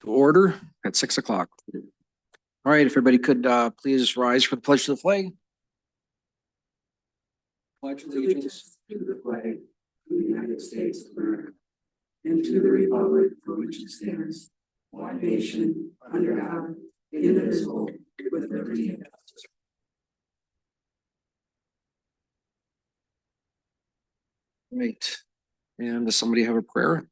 to order at 6 o'clock. All right, if everybody could please rise for the pledge to the flag. Pledge allegiance to the flag of the United States of America and to the republic for which it stands, one nation, under God, indivisible, with liberty and justice. Right. And does somebody have a prayer?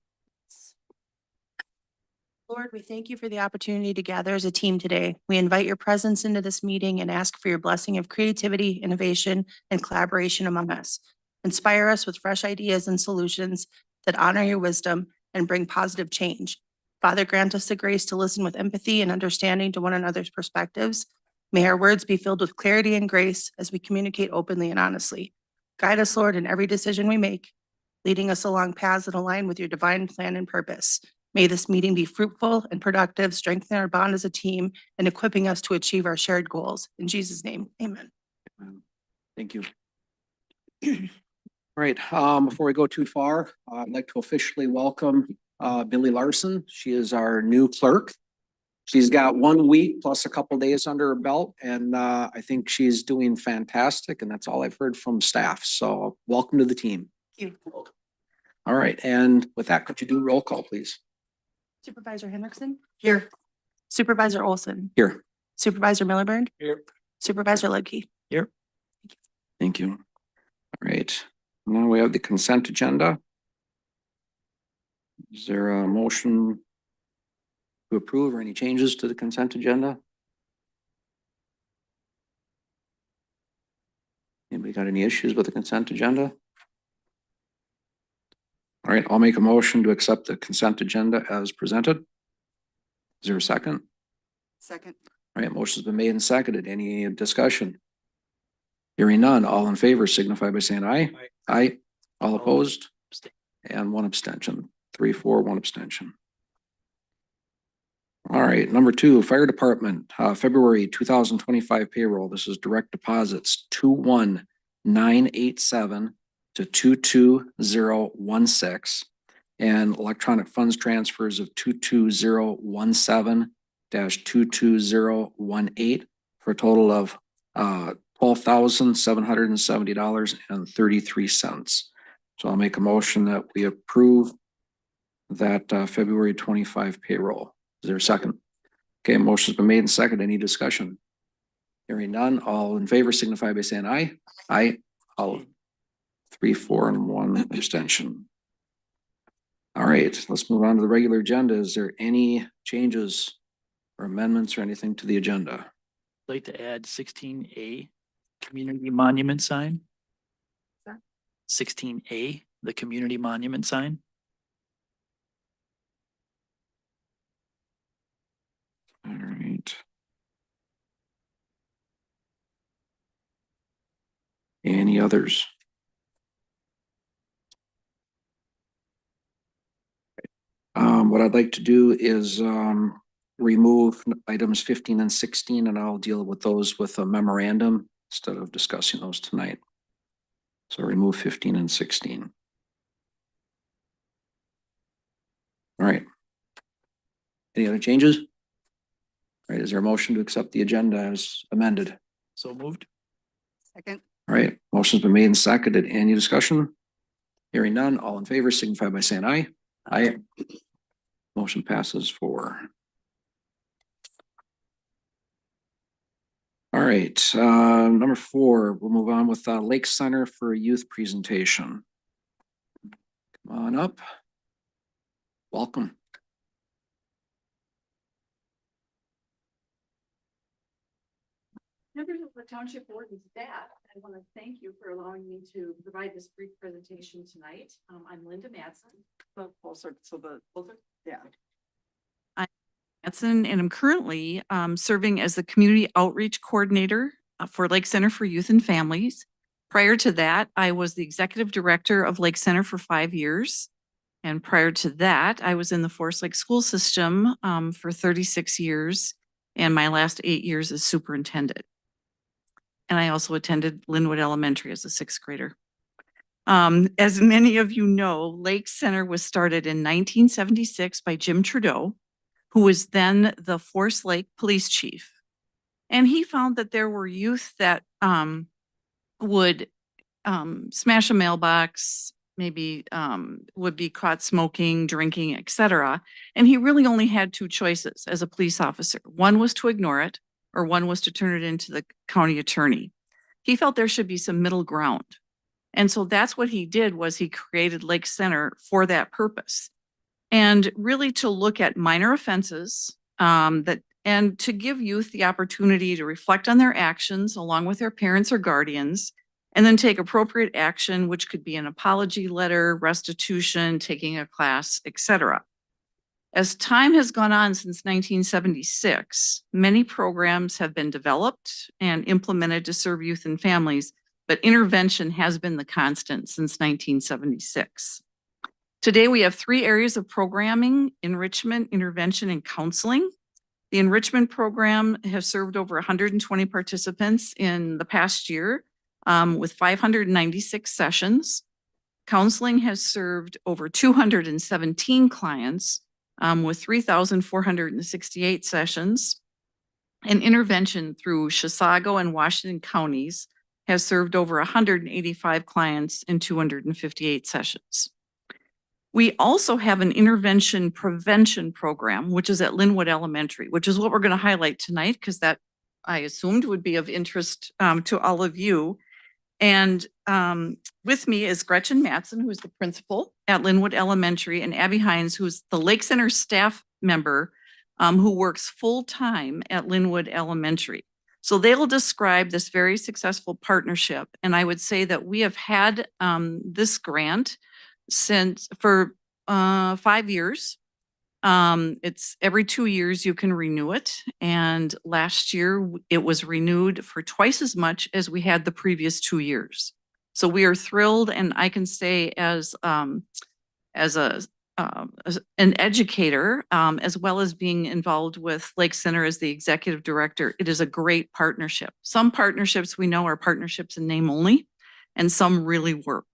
Lord, we thank you for the opportunity to gather as a team today. We invite your presence into this meeting and ask for your blessing of creativity, innovation, and collaboration among us. Inspire us with fresh ideas and solutions that honor your wisdom and bring positive change. Father, grant us the grace to listen with empathy and understanding to one another's perspectives. May our words be filled with clarity and grace as we communicate openly and honestly. Guide us, Lord, in every decision we make, leading us along paths that align with your divine plan and purpose. May this meeting be fruitful and productive, strengthening our bond as a team and equipping us to achieve our shared goals. In Jesus' name, amen. Thank you. All right, before we go too far, I'd like to officially welcome Billy Larson. She is our new clerk. She's got 1 week plus a couple days under her belt, and I think she's doing fantastic, and that's all I've heard from staff. So welcome to the team. Thank you. All right, and with that, could you do roll call, please? Supervisor Hendrickson? Here. Supervisor Olson? Here. Supervisor Milliburn? Here. Supervisor Ledke? Here. Thank you. All right, now we have the consent agenda. Is there a motion to approve or any changes to the consent agenda? Anybody got any issues with the consent agenda? All right, I'll make a motion to accept the consent agenda as presented. Is there a second? Second. All right, motion's been made and seconded. Any discussion? Hearing none, all in favor signify by saying aye. Aye. All opposed? And one abstention. 3-4, one abstention. All right, number 2, Fire Department, February 2025 payroll. This is direct deposits 21987 to 22016 and electronic funds transfers of 22017 22018 for a total of $12,770.33. So I'll make a motion that we approve that February 25 payroll. Is there a second? Okay, motion's been made and seconded. Any discussion? Hearing none, all in favor signify by saying aye. Aye. All 3-4 and 1 abstention. All right, let's move on to the regular agenda. Is there any changes or amendments or anything to the agenda? I'd like to add 16A, community monument sign. 16A, the community monument sign. All right. Any others? What I'd like to do is remove items 15 and 16, and I'll deal with those with a memorandum instead of discussing those tonight. So remove 15 and 16. All right. Any other changes? All right, is there a motion to accept the agenda as amended? So moved. Second. All right, motion's been made and seconded. Any discussion? Hearing none, all in favor signify by saying aye. Aye. Motion passes 4. All right, number 4, we'll move on with Lake Center for a youth presentation. Come on up. Welcome. Members of the Township Board and staff, I want to thank you for allowing me to provide this brief presentation tonight. I'm Linda Madsen. Closer, so the closer, yeah. Madsen, and I'm currently serving as the Community Outreach Coordinator for Lake Center for Youth and Families. Prior to that, I was the Executive Director of Lake Center for 5 years. And prior to that, I was in the Forest Lake School System for 36 years, and my last 8 years as superintendent. And I also attended Linwood Elementary as a 6th grader. As many of you know, Lake Center was started in 1976 by Jim Trudeau, who was then the Forest Lake Police Chief. And he found that there were youth that would smash a mailbox, maybe would be caught smoking, drinking, etc. And he really only had two choices as a police officer. One was to ignore it, or one was to turn it into the county attorney. He felt there should be some middle ground. And so that's what he did, was he created Lake Center for that purpose. And really to look at minor offenses and to give youth the opportunity to reflect on their actions along with their parents or guardians, and then take appropriate action, which could be an apology letter, restitution, taking a class, etc. As time has gone on since 1976, many programs have been developed and implemented to serve youth and families, but intervention has been the constant since 1976. Today, we have 3 areas of programming: enrichment, intervention, and counseling. The enrichment program has served over 120 participants in the past year with 596 sessions. Counseling has served over 217 clients with 3,468 sessions. And intervention through Chisago and Washington counties has served over 185 clients in 258 sessions. We also have an intervention prevention program, which is at Linwood Elementary, which is what we're going to highlight tonight, because that I assumed would be of interest to all of you. And with me is Gretchen Matson, who is the principal at Linwood Elementary, and Abby Hines, who's the Lake Center staff member who works full-time at Linwood Elementary. So they will describe this very successful partnership. And I would say that we have had this grant for 5 years. It's every 2 years you can renew it. And last year it was renewed for twice as much as we had the previous 2 years. So we are thrilled. And I can say as an educator, as well as being involved with Lake Center as the executive director, it is a great partnership. Some partnerships we know are partnerships in name only, and some really work.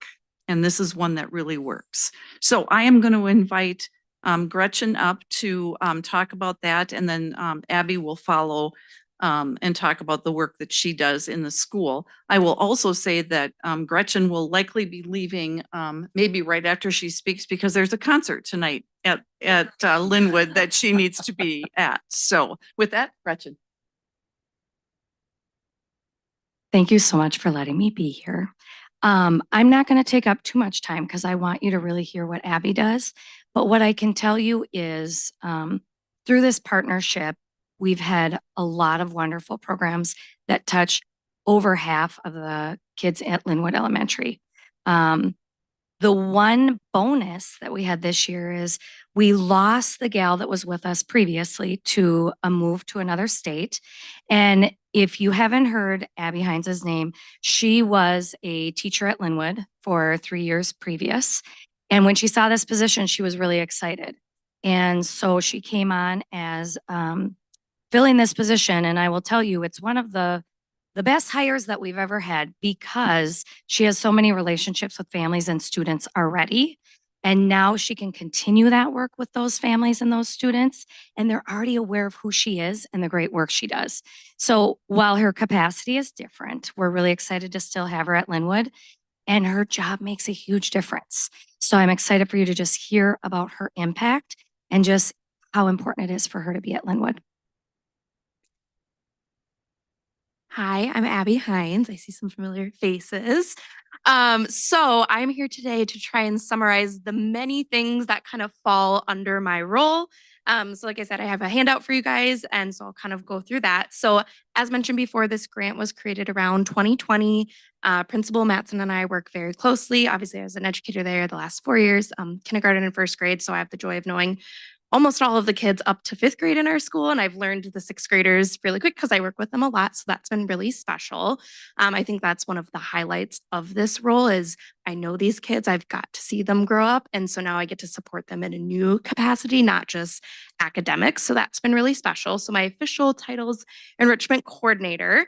And this is one that really works. So I am going to invite Gretchen up to talk about that. And then Abby will follow and talk about the work that she does in the school. I will also say that Gretchen will likely be leaving maybe right after she speaks, because there's a concert tonight at Linwood that she needs to be at. So with that, Gretchen. Thank you so much for letting me be here. I'm not going to take up too much time because I want you to really hear what Abby does. But what I can tell you is through this partnership, we've had a lot of wonderful programs that touch over half of the kids at Linwood Elementary. The one bonus that we had this year is we lost the gal that was with us previously to a move to another state. And if you haven't heard Abby Hines' name, she was a teacher at Linwood for 3 years previous. And when she saw this position, she was really excited. And so she came on as filling this position. And I will tell you, it's one of the best hires that we've ever had, because she has so many relationships with families and students already. And now she can continue that work with those families and those students. And they're already aware of who she is and the great work she does. So while her capacity is different, we're really excited to still have her at Linwood. And her job makes a huge difference. So I'm excited for you to just hear about her impact and just how important it is for her to be at Linwood. Hi, I'm Abby Hines. I see some familiar faces. So I'm here today to try and summarize the many things that kind of fall under my role. So like I said, I have a handout for you guys, and so I'll kind of go through that. So as mentioned before, this grant was created around 2020. Principal Matson and I work very closely. Obviously, I was an educator there the last 4 years, kindergarten and first grade. So I have the joy of knowing almost all of the kids up to 5th grade in our school. And I've learned the 6th graders really quick because I work with them a lot. So that's been really special. I think that's one of the highlights of this role is I know these kids, I've got to see them grow up. And so now I get to support them in a new capacity, not just academics. So that's been really special. So my official title is Enrichment Coordinator.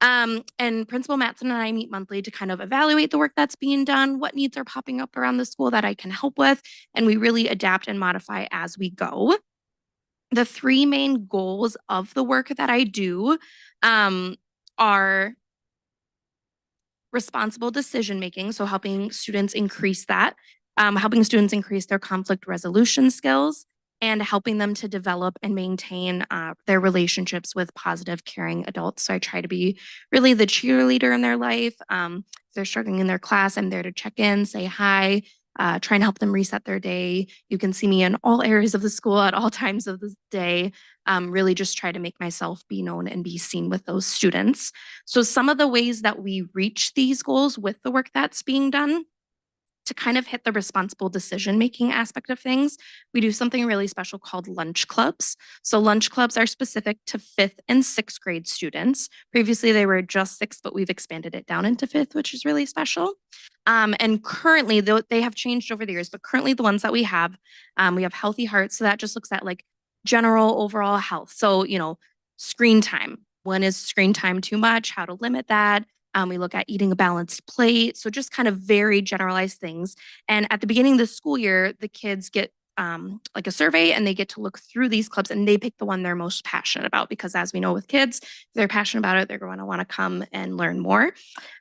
And Principal Matson and I meet monthly to kind of evaluate the work that's being done, what needs are popping up around the school that I can help with, and we really adapt and modify as we go. The three main goals of the work that I do are responsible decision making, so helping students increase that, helping students increase their conflict resolution skills, and helping them to develop and maintain their relationships with positive, caring adults. So I try to be really the cheerleader in their life. If they're struggling in their class, I'm there to check in, say hi, try and help them reset their day. You can see me in all areas of the school at all times of the day. Really just try to make myself be known and be seen with those students. So some of the ways that we reach these goals with the work that's being done to kind of hit the responsible decision-making aspect of things, we do something really special called lunch clubs. So lunch clubs are specific to 5th and 6th grade students. Previously, they were just 6th, but we've expanded it down into 5th, which is really special. And currently, though they have changed over the years, but currently the ones that we have Healthy Hearts. So that just looks at like general overall health. So, screen time. When is screen time too much? How to limit that? We look at eating a balanced plate. So just kind of very generalized things. And at the beginning of the school year, the kids get like a survey and they get to look through these clubs and they pick the one they're most passionate about, because as we know with kids, if they're passionate about it, they're going to want to come and learn more.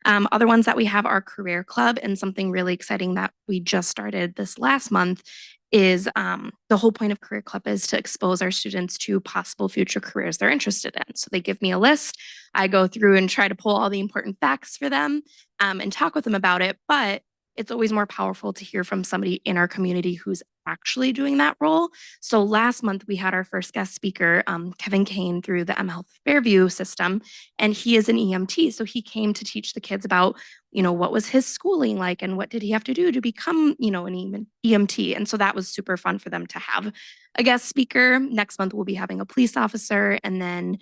Other ones that we have are Career Club, and something really exciting that we just started this last month is the whole point of Career Club is to expose our students to possible future careers they're interested in. So they give me a list. I go through and try to pull all the important facts for them and talk with them about it. But it's always more powerful to hear from somebody in our community who's actually doing that role. So last month we had our first guest speaker, Kevin Kane, through the mHealth Fairview system, and he is an EMT. So he came to teach the kids about, what was his schooling like and what did he have to do to become, an EMT. And so that was super fun for them to have a guest speaker. Next month we'll be having a police officer, and then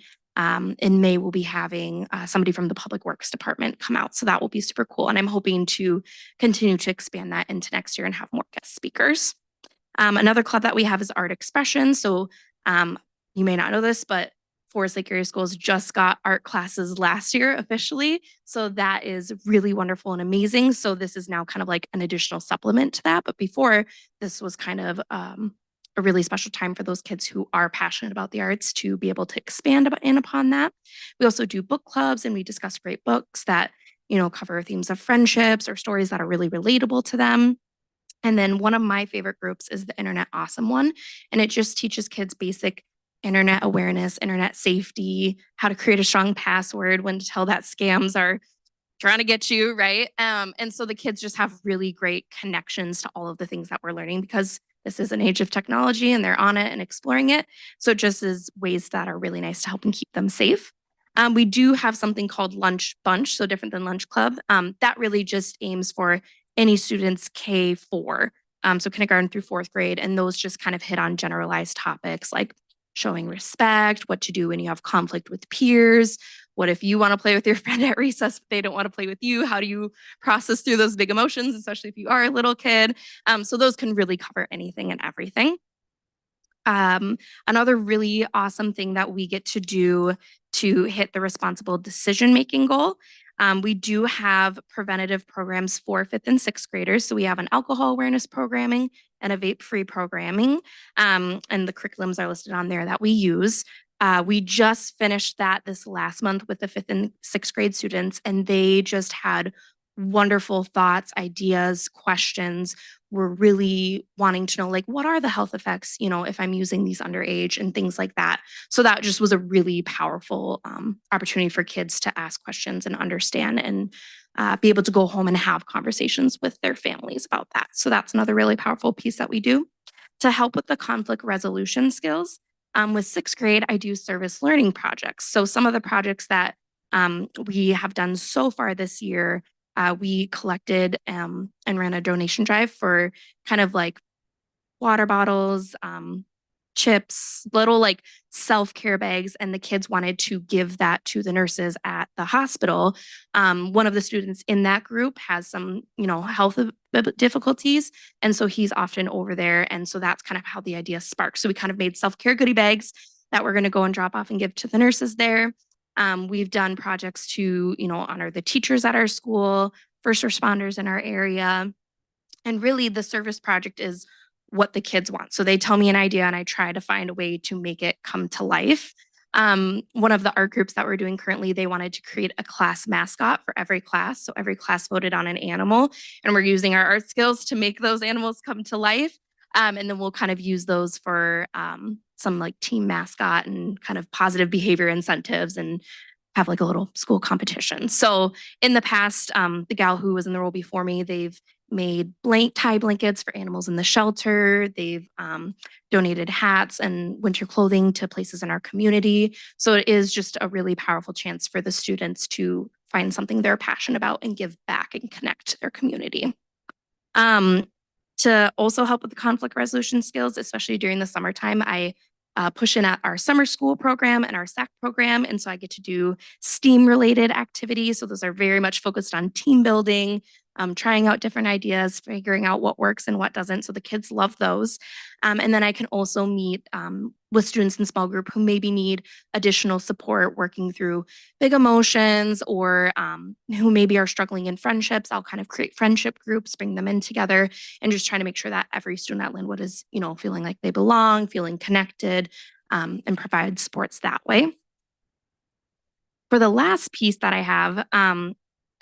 in May, we'll be having somebody from the Public Works Department come out. So that will be super cool. And I'm hoping to continue to expand that into next year and have more guest speakers. Another club that we have is Art Expression. So you may not know this, but Forest Lake Area Schools just got art classes last year officially. So that is really wonderful and amazing. So this is now kind of like an additional supplement to that. But before, this was kind of a really special time for those kids who are passionate about the arts to be able to expand upon that. We also do book clubs, and we discuss great books that, cover themes of friendships or stories that are really relatable to them. And then one of my favorite groups is the Internet Awesome one. And it just teaches kids basic internet awareness, internet safety, how to create a strong password, when to tell that scams are trying to get you, right? And so the kids just have really great connections to all of the things that we're learning, because this is an age of technology and they're on it and exploring it. So just as ways that are really nice to help and keep them safe. We do have something called Lunch Bunch, so different than Lunch Club. That really just aims for any students K4, so kindergarten through 4th grade. And those just kind of hit on generalized topics like showing respect, what to do when you have conflict with peers. What if you want to play with your friend at recess, but they don't want to play with you? How do you process through those big emotions, especially if you are a little kid? So those can really cover anything and everything. Another really awesome thing that we get to do to hit the responsible decision-making goal, we do have preventative programs for 5th and 6th graders. So we have an alcohol awareness programming and a vape-free programming, and the curriculums are listed on there that we use. We just finished that this last month with the 5th and 6th grade students, and they just had wonderful thoughts, ideas, questions. We're really wanting to know, like, what are the health effects, if I'm using these underage and things like that. So that just was a really powerful opportunity for kids to ask questions and understand and be able to go home and have conversations with their families about that. So that's another really powerful piece that we do to help with the conflict resolution skills. With 6th grade, I do service learning projects. So some of the projects that we have done so far this year, we collected and ran a donation drive for kind of like water bottles, chips, little like self-care bags, and the kids wanted to give that to the nurses at the hospital. One of the students in that group has some, health difficulties, and so he's often over there, and so that's kind of how the idea sparked. So we kind of made self-care goodie bags that we're going to go and drop off and give to the nurses there. We've done projects to, honor the teachers at our school, first responders in our area. And really the service project is what the kids want. So they tell me an idea and I try to find a way to make it come to life. One of the art groups that we're doing currently, they wanted to create a class mascot for every class. So every class voted on an animal, and we're using our art skills to make those animals come to life. And then we'll kind of use those for some like team mascot and kind of positive behavior incentives and have like a little school competition. So in the past, the gal who was in the role before me, they've made tie blankets for animals in the shelter. They've donated hats and winter clothing to places in our community. So it is just a really powerful chance for the students to find something they're passionate about and give back and connect to their community. To also help with the conflict resolution skills, especially during the summertime, I push in at our summer school program and our SAC program. And so I get to do STEAM related activities. So those are very much focused on team building, trying out different ideas, figuring out what works and what doesn't. So the kids love those. And then I can also meet with students in small group who maybe need additional support working through big emotions or who maybe are struggling in friendships. I'll kind of create friendship groups, bring them in together, and just trying to make sure that every student at Linwood is, feeling like they belong, feeling connected, and provide supports that way. For the last piece that I have,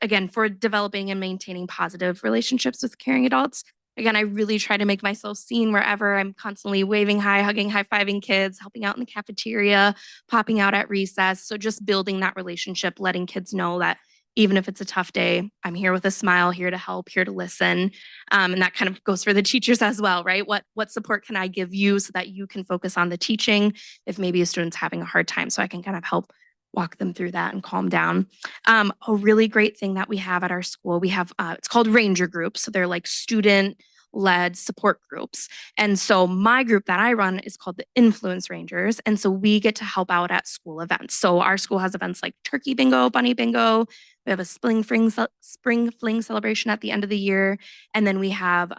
again, for developing and maintaining positive relationships with caring adults, again, I really try to make myself seen wherever. I'm constantly waving hi, hugging, high-fiving kids, helping out in the cafeteria, popping out at recess. So just building that relationship, letting kids know that even if it's a tough day, I'm here with a smile, here to help, here to listen. And that kind of goes for the teachers as well, right? What support can I give you so that you can focus on the teaching if maybe a student's having a hard time, so I can kind of help walk them through that and calm down. A really great thing that we have at our school, we have, it's called Ranger groups. So they're like student-led support groups. And so my group that I run is called the Influence Rangers. And so we get to help out at school events. So our school has events like Turkey Bingo, Bunny Bingo. We have a spring fling celebration at the end of the year. And then we have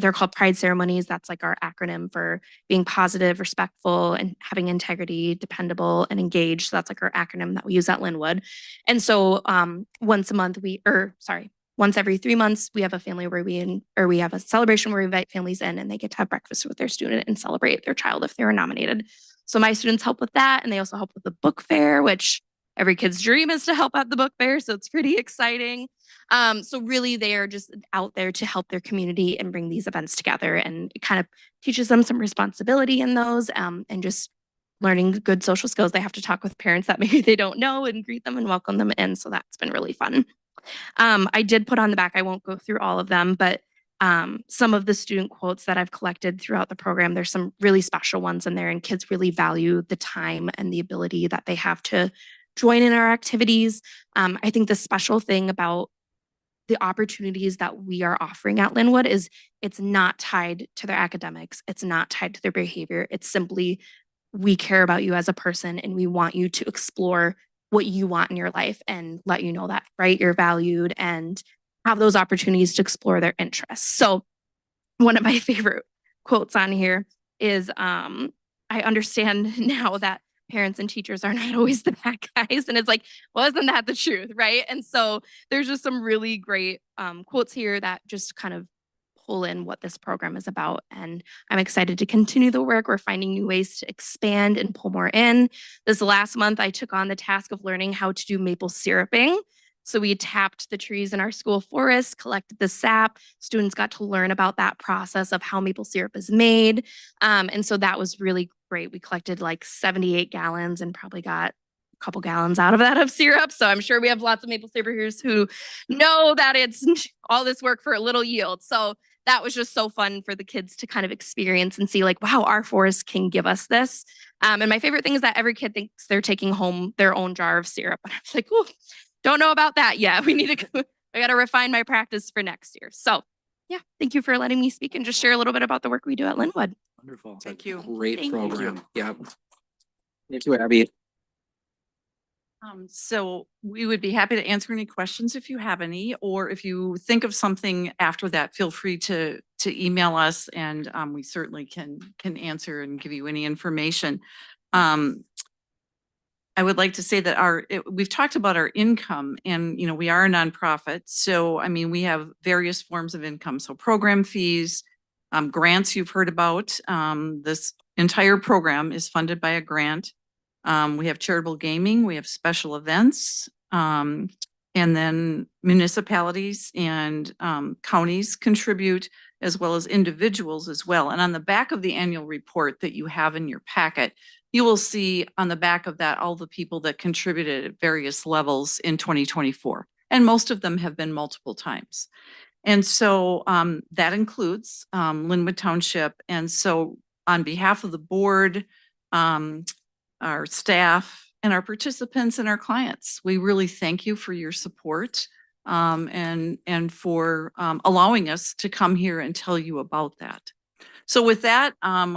they're called Pride ceremonies. That's like our acronym for being positive, respectful, and having integrity, dependable, and engaged. So that's like our acronym that we use at Linwood. And so once every 3 months, we have a family where we have a celebration where we invite families in and they get to have breakfast with their student and celebrate their child if they were nominated. So my students help with that, and they also help with the book fair, which every kid's dream is to help at the book fair. So it's pretty exciting. So really they are just out there to help their community and bring these events together, and it kind of teaches them some responsibility in those and just learning good social skills. They have to talk with parents that maybe they don't know and greet them and welcome them in. So that's been really fun. I did put on the back, I won't go through all of them, but some of the student quotes that I've collected throughout the program, there's some really special ones in there, and kids really value the time and the ability that they have to join in our activities. I think the special thing about the opportunities that we are offering at Linwood is it's not tied to their academics. It's not tied to their behavior. It's simply, we care about you as a person and we want you to explore what you want in your life and let you know that, right? You're valued and have those opportunities to explore their interests. So one of my favorite quotes on here is, I understand now that parents and teachers are not always the bad guys. And it's like, well, isn't that the truth, right? And so there's just some really great quotes here that just kind of pull in what this program is about. And I'm excited to continue the work. We're finding new ways to expand and pull more in. This last month, I took on the task of learning how to do maple syruping. So we tapped the trees in our school forest, collected the sap. Students got to learn about that process of how maple syrup is made. And so that was really great. We collected like 78 gallons and probably got a couple gallons out of that of syrup. So I'm sure we have lots of maple syrupers who know that it's all this work for a little yield. So that was just so fun for the kids to kind of experience and see like, wow, our forest can give us this. And my favorite thing is that every kid thinks they're taking home their own jar of syrup. And I was like, oh, don't know about that yet. I got to refine my practice for next year. So yeah, thank you for letting me speak and just share a little bit about the work we do at Linwood. Wonderful. Thank you. Great Thank you. program. Yeah. Thank you, Abby. So we would be happy to answer any questions if you have any, or if you think of something after that, feel free to email us, and we certainly can answer and give you any information. I would like to say that we've talked about our income, and we are a nonprofit. So I mean, we have various forms of income. So program fees, Grants you've heard about. This entire program is funded by a grant. We have charitable gaming, we have special events, and then municipalities and counties contribute, as well as individuals as well. And on the back of the annual report that you have in your packet, you will see on the back of that all the people that contributed at various levels in 2024. And most of them have been multiple times. And so that includes Linwood Township. And so on behalf of the board, our staff, and our participants and our clients, we really thank you for your support and for allowing us to come here and tell you about that. So with that,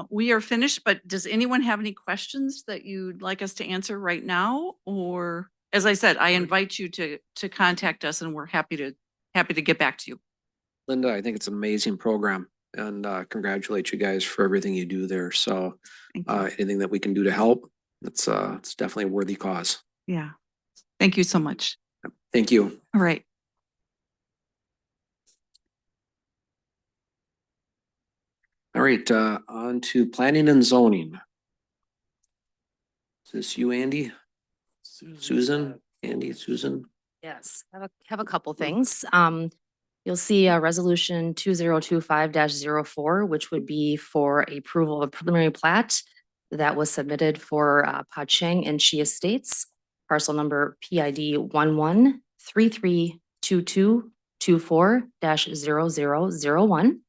we are finished, but does anyone have any questions that you'd like us to answer right now? Or as I said, I invite you to contact us and we're happy to get back to you. Linda, I think it's an amazing program and congratulate you guys for everything you do there. So Thank you. anything that we can do to help, it's definitely a worthy cause. Yeah. Thank you so much. Thank you. All right. All right, on to planning and zoning. Is this you, Andy? Susan? Andy, Susan? Yes, have a couple things. You'll see a resolution 2025-04, which would be for approval of a preliminary plat that was submitted for Pa-Cheng and She Estates, parcel number PID 11332224-0001.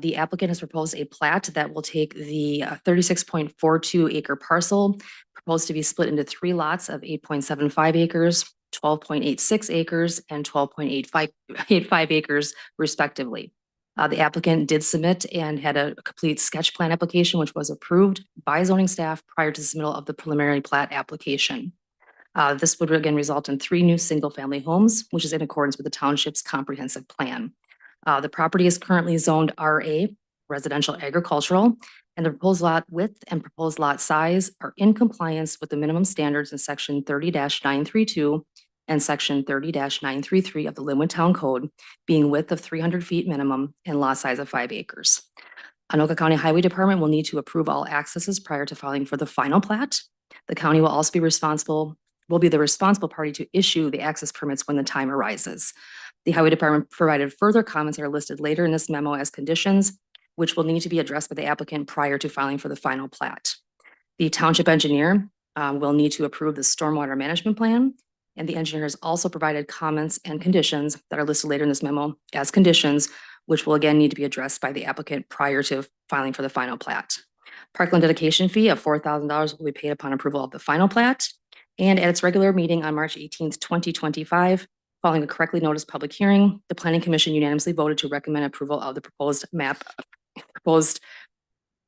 The applicant has proposed a plat that will take the 36.42 acre parcel, proposed to be split into 3 lots of 8.75 acres, 12.86 acres, and 12.85 acres respectively. The applicant did submit and had a complete sketch plan application, which was approved by zoning staff prior to the submittal of the preliminary plat application. This would again result in 3 new single-family homes, which is in accordance with the township's comprehensive plan. The property is currently zoned RA, residential agricultural, and the proposed lot width and proposed lot size are in compliance with the minimum standards in section 30-932 and section 30-933 of the Linwood Town Code, being width of 300 feet minimum and lot size of 5 acres. Anoka County Highway Department will need to approve all accesses prior to filing for the final plat. The county will also be the responsible party to issue the access permits when the time arises. The Highway Department provided further comments that are listed later in this memo as conditions, which will need to be addressed by the applicant prior to filing for the final plat. The township engineer will need to approve the stormwater management plan, and the engineer has also provided comments and conditions that are listed later in this memo as conditions, which will again need to be addressed by the applicant prior to filing for the final plat. Parkland dedication fee of $4,000 will be paid upon approval of the final plat, and at its regular meeting on March 18th, 2025, following a correctly noticed public hearing, the Planning Commission unanimously voted to recommend approval of the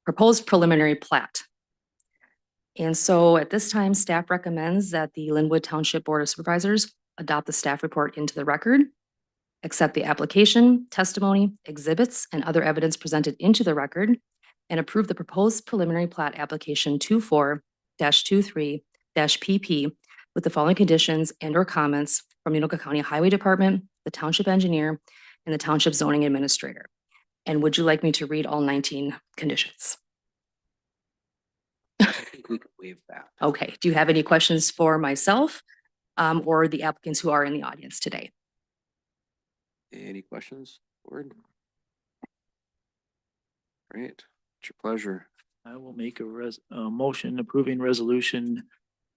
proposed preliminary plat. And so at this time, staff recommends that the Linwood Township Board of Supervisors adopt the staff report into the record, accept the application, testimony, exhibits, and other evidence presented into the record, and approve the proposed preliminary plat application 24-23-PP with the following conditions and/or comments from the Anoka County Highway Department, the Township Engineer, and the Township Zoning Administrator. And would you like me to read all 19 conditions? I think we can waive that. Okay, do you have any questions for myself or the applicants who are in the audience today? Any questions, board? Great, it's your pleasure. I will make a motion approving resolution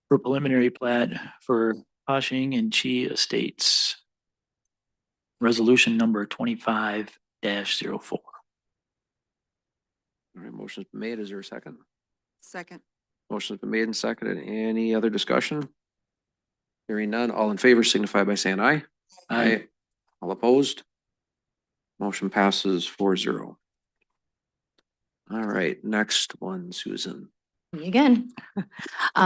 for preliminary plat for Pa-Cheng and She Estates. Resolution number 25-04. All right, motion's been made. Is there a second? Second. Motion's been made and seconded. Any other discussion? Hearing none, all in favor signify by saying aye. Aye. All opposed? Motion passes 4-0. All right, next one, Susan. Me again.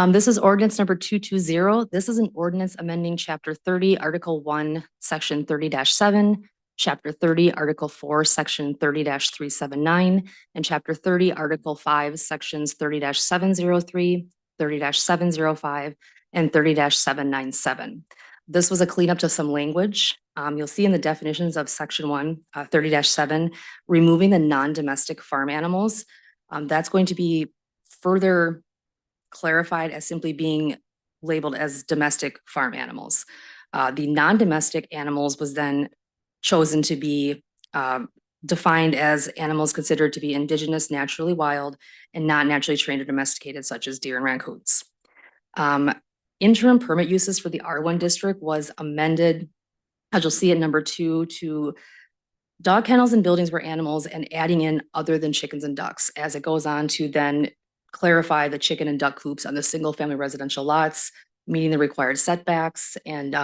This is ordinance number 220. This is an ordinance amending chapter 30, article 1, section 30-7, chapter 30, article 4, section 30-379, and chapter 30, article 5, sections 30-703, 30-705, and 30-797. This was a cleanup to some language. You'll see in the definitions of section 1, 30-7, removing the non-domestic farm animals. That's going to be further clarified as simply being labeled as domestic farm animals. The non-domestic animals was then chosen to be defined as animals considered to be indigenous, naturally wild, and not naturally trained or domesticated, such as deer and raccoons. Interim permit uses for the R1 district was amended, as you'll see at number 2, to dog kennels and buildings where animals, and adding in other than chickens and ducks, as it goes on to then clarify the chicken and duck coops on the single family residential lots, meeting the required setbacks, and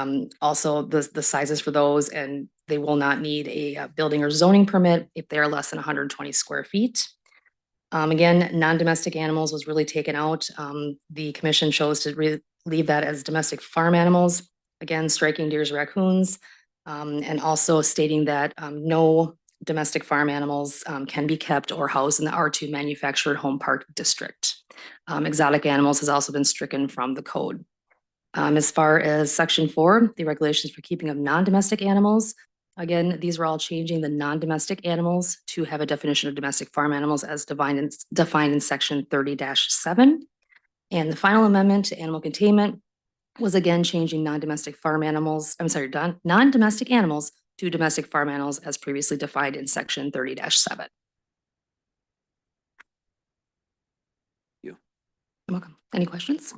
also the sizes for those, and they will not need a building or zoning permit if they are less than 120 square feet. Again, non-domestic animals was really taken out. The commission chose to leave that as domestic farm animals, again, striking deers, raccoons, and also stating that no domestic farm animals can be kept or housed in the R2 manufactured home park district. Exotic animals has also been stricken from the code. As far as section 4, the regulations for keeping of non-domestic animals, again, these are all changing the non-domestic animals to have a definition of domestic farm animals as defined in section 30-7. And the final amendment to animal containment was again changing non-domestic animals to domestic farm animals as previously defined in section 30-7. You. You're welcome. Any questions?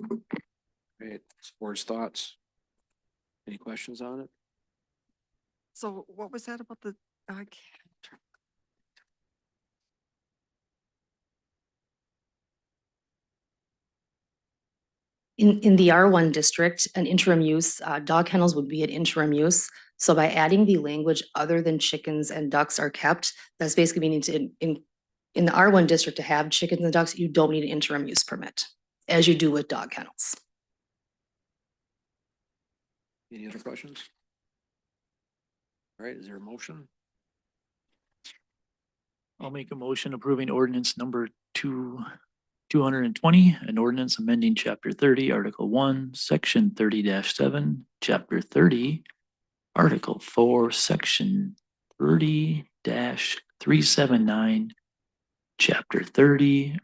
Great. Board's thoughts? Any questions on it? So what was that about the, In the R1 district, an interim use, dog kennels would be an interim use. So by adding the language other than chickens and ducks are kept, that's basically meaning to, in the R1 district, to have chickens and ducks, you don't need an interim use permit, as you do with dog kennels. Any other questions? All right, is there a motion? I'll make a motion approving ordinance number 220, an ordinance amending chapter 30, article 1, section 30-7, chapter 30, article 4, section 30-379, chapter 30,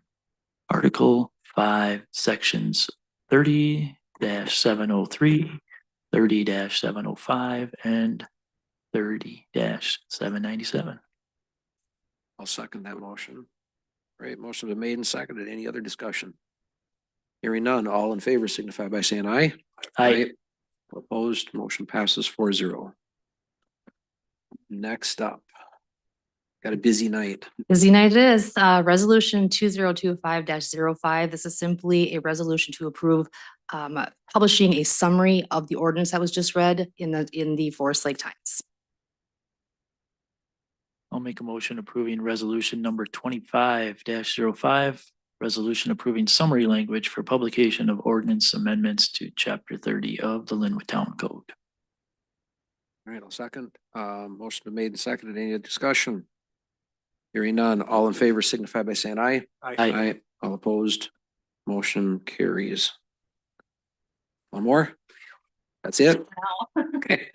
article 5, sections 30-703, 30-705, and 30-797. I'll second that motion. All right, motion been made and seconded. Any other discussion? Hearing none, all in favor signify by saying aye. Aye. Opposed, motion passes 4-0. Next up. Got a busy night. Busy night it is. Resolution 2025-05. This is simply a resolution to approve publishing a summary of the ordinance that was just read in the Forest Lake Times. I'll make a motion approving resolution number 25-05, resolution approving summary language for publication of ordinance amendments to chapter 30 of the Linwood Town Code. All right, I'll second. Motion been made and seconded. Any discussion? Hearing none, all in favor signify by saying aye. Aye. All opposed, motion carries. One more? That's it? Okay.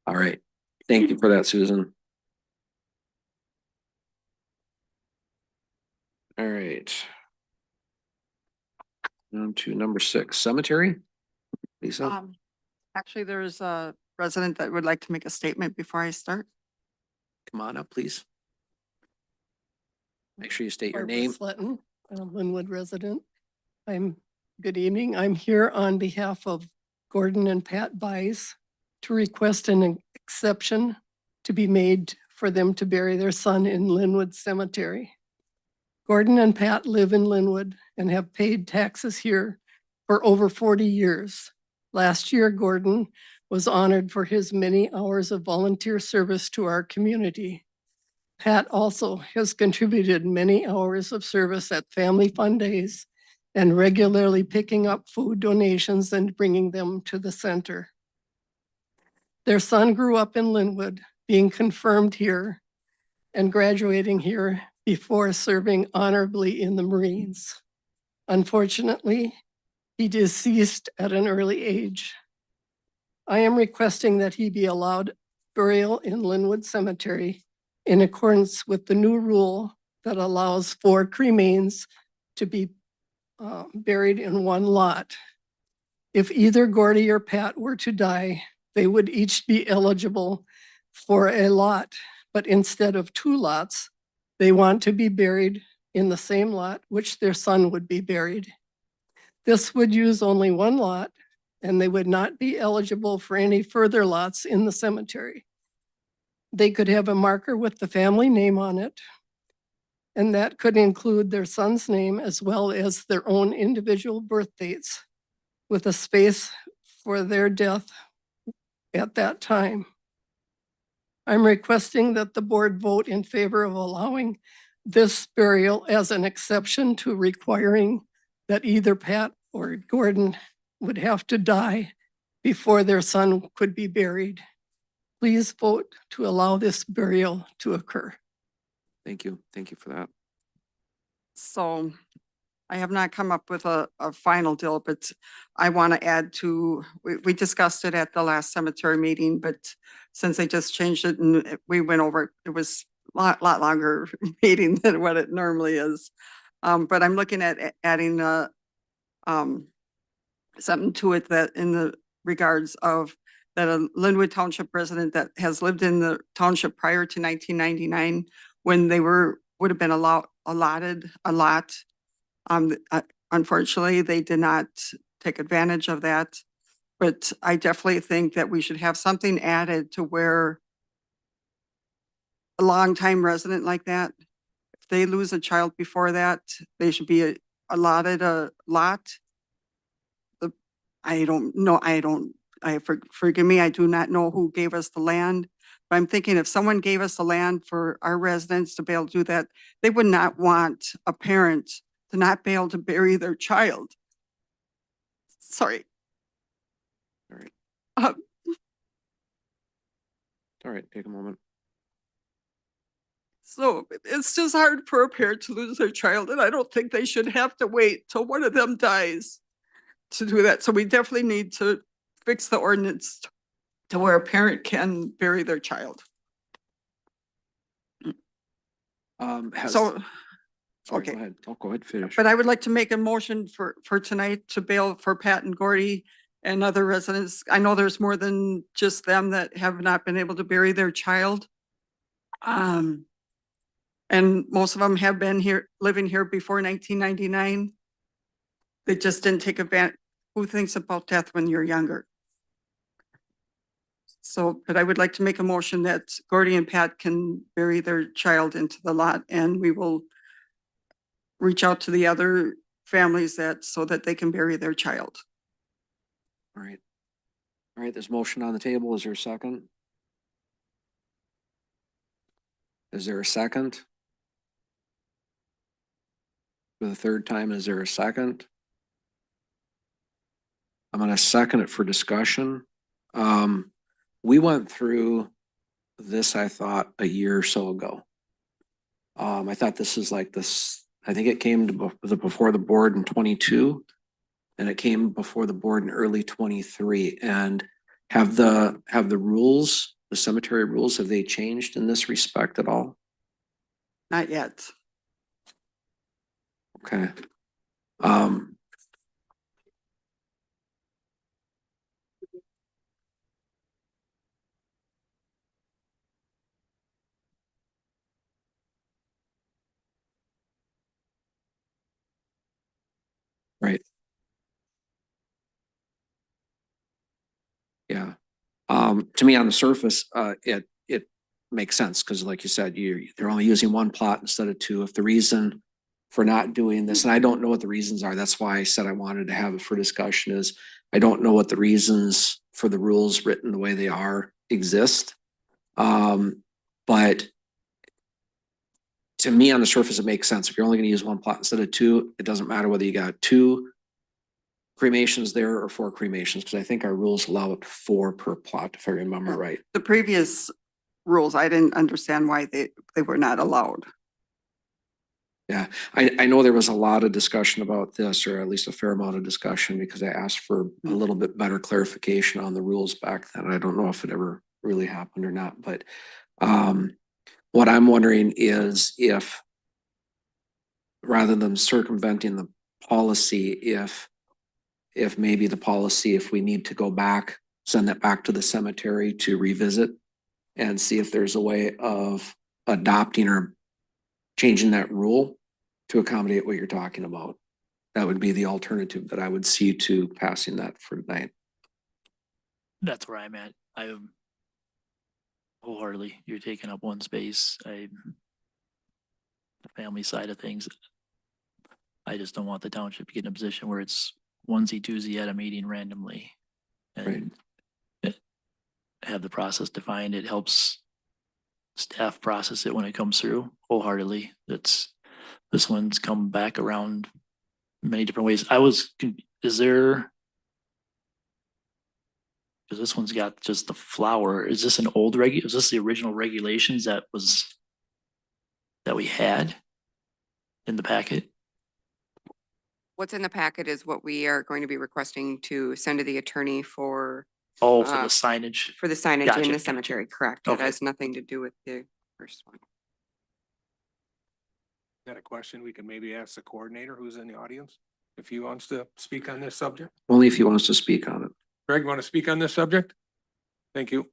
All right. Thank you for that, Susan. All right. On to number 6, cemetery. Lisa, actually, there's a resident that would like to make a statement before I start. come on up, please. Make sure you state your Barbara name. Sletton, a Linwood resident. Good evening. I'm here on behalf of Gordon and Pat Bice to request an exception to be made for them to bury their son in Linwood Cemetery. Gordon and Pat live in Linwood and have paid taxes here for over 40 years. Last year, Gordon was honored for his many hours of volunteer service to our community. Pat also has contributed many hours of service at Family Fun Days and regularly picking up food donations and bringing them to the center. Their son grew up in Linwood, being confirmed here and graduating here before serving honorably in the Marines. Unfortunately, he deceased at an early age. I am requesting that he be allowed burial in Linwood Cemetery in accordance with the new rule that allows for cremains to be buried in one lot. If either Gordy or Pat were to die, they would each be eligible for a lot, but instead of 2 lots, they want to be buried in the same lot which their son would be buried. This would use only 1 lot, and they would not be eligible for any further lots in the cemetery. They could have a marker with the family name on it, and that could include their son's name as well as their own individual birth dates, with a space for their death at that time. I'm requesting that the board vote in favor of allowing this burial as an exception to requiring that either Pat or Gordon would have to die before their son could be buried. Please vote to allow this burial to occur. Thank you. Thank you for that. So I have not come up with a final deal, but I want to add to, we discussed it at the last cemetery meeting, but since they just changed it and we went over, it was a lot longer meeting than what it normally is. But I'm looking at adding something to it that in the regards of that a Linwood Township resident that has lived in the township prior to 1999, when they would have been allotted a lot. Unfortunately, they did not take advantage of that. But I definitely think that we should have something added to where a longtime resident like that, if they lose a child before that, they should be allotted a lot. I don't know, forgive me, I do not know who gave us the land. But I'm thinking if someone gave us the land for our residents to be able to do that, they would not want a parent to not be able to bury their child. Sorry. All right. Uh, All right, take a moment. So it's just hard for a parent to lose their child, and I don't think they should have to wait till one of them dies to do that. So we definitely need to fix the ordinance to where a parent can bury their child. So, Sorry, okay. Go ahead. Oh, go ahead, finish. but I would like to make a motion for tonight to bail for Pat and Gordy and other residents. I know there's more than just them that have not been able to bury their child. And most of them have been here, living here before 1999. They just didn't take advantage. Who thinks about death when you're younger? So, but I would like to make a motion that Gordy and Pat can bury their child into the lot, and we will reach out to the other families so that they can bury their child. All right. All right, there's motion on the table. Is there a second? Is there a second? For the 3rd time, is there a second? I'm gonna second it for discussion. We went through this, I thought, a year or so ago. I thought this is like this, I think it came to before the board in 22, and it came before the board in early 23. And have the rules, the cemetery rules, have they changed in this respect at all? Not yet. Okay. Right. Yeah. To me, on the surface, it makes sense, because like you said, they're only using 1 plot instead of 2. If the reason for not doing this, and I don't know what the reasons are, that's why I said I wanted to have it for discussion, is I don't know what the reasons for the rules written the way they are exist. But to me, on the surface, it makes sense. If you're only going to use 1 plot instead of 2, it doesn't matter whether you got 2 cremations there or 4 cremations, because I think our rules allow it 4 per plot, if I remember right. The previous rules, I didn't understand why they were not allowed. Yeah, I know there was a lot of discussion about this, or at least a fair amount of discussion, because I asked for a little bit better clarification on the rules back then. I don't know if it ever really happened or not, but what I'm wondering is if rather than circumventing the policy, if maybe the policy, if we need to go back, send that back to the cemetery to revisit and see if there's a way of adopting or changing that rule to accommodate what you're talking about. That would be the alternative that I would see to passing that for tonight. That's where I'm at. Wholeheartedly, you're taking up one space. The family side of things. I just don't want the township to get in a position where it's onesie twosie at a meeting randomly. And have the process defined. It helps staff process it when it comes through wholeheartedly. This one's come back around many different ways. Is there? Because this one's got just the flower. Is this an old is this the original regulations that we had in the packet? What's in the packet is what we are going to be requesting to send to the attorney for Oh, for the Uh, signage. the signage Gotcha, in the gotcha. cemetery, correct? It Okay. has nothing to do with the first one. Got a question we can maybe ask the coordinator who's in the audience, if he wants to speak on this subject. Only if he wants to speak on it. Greg, want to speak on this subject? Thank you.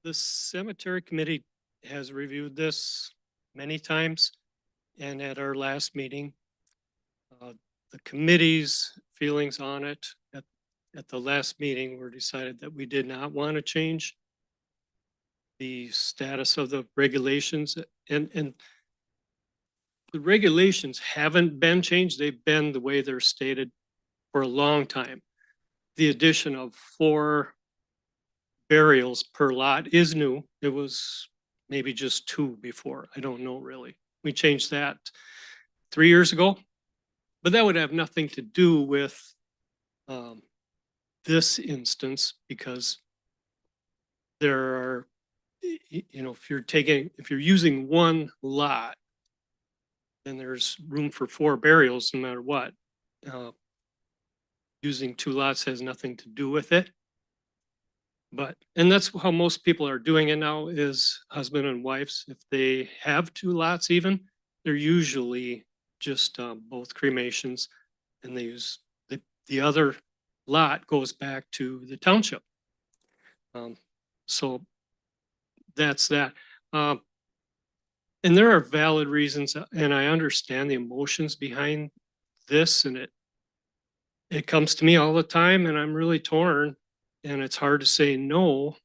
The cemetery committee has reviewed this many times. And at our last meeting, the committee's feelings on it at the last meeting were decided that we did not want to change the status of the regulations, and the regulations haven't been changed. They've been the way they're stated for a long time. The addition of 4 burials per lot is new. It was maybe just 2 before. I don't know really. We changed that 3 years ago, but that would have nothing to do with this instance, because there are, if you're using 1 lot, then there's room for 4 burials no matter what. Using 2 lots has nothing to do with it. And that's how most people are doing it now, is husband and wives. If they have 2 lots even, they're usually just both cremations, and they use the other lot goes back to the township. So that's that. And there are valid reasons, and I understand the emotions behind this, and it comes to me all the time, and I'm really torn, and it's hard to say no.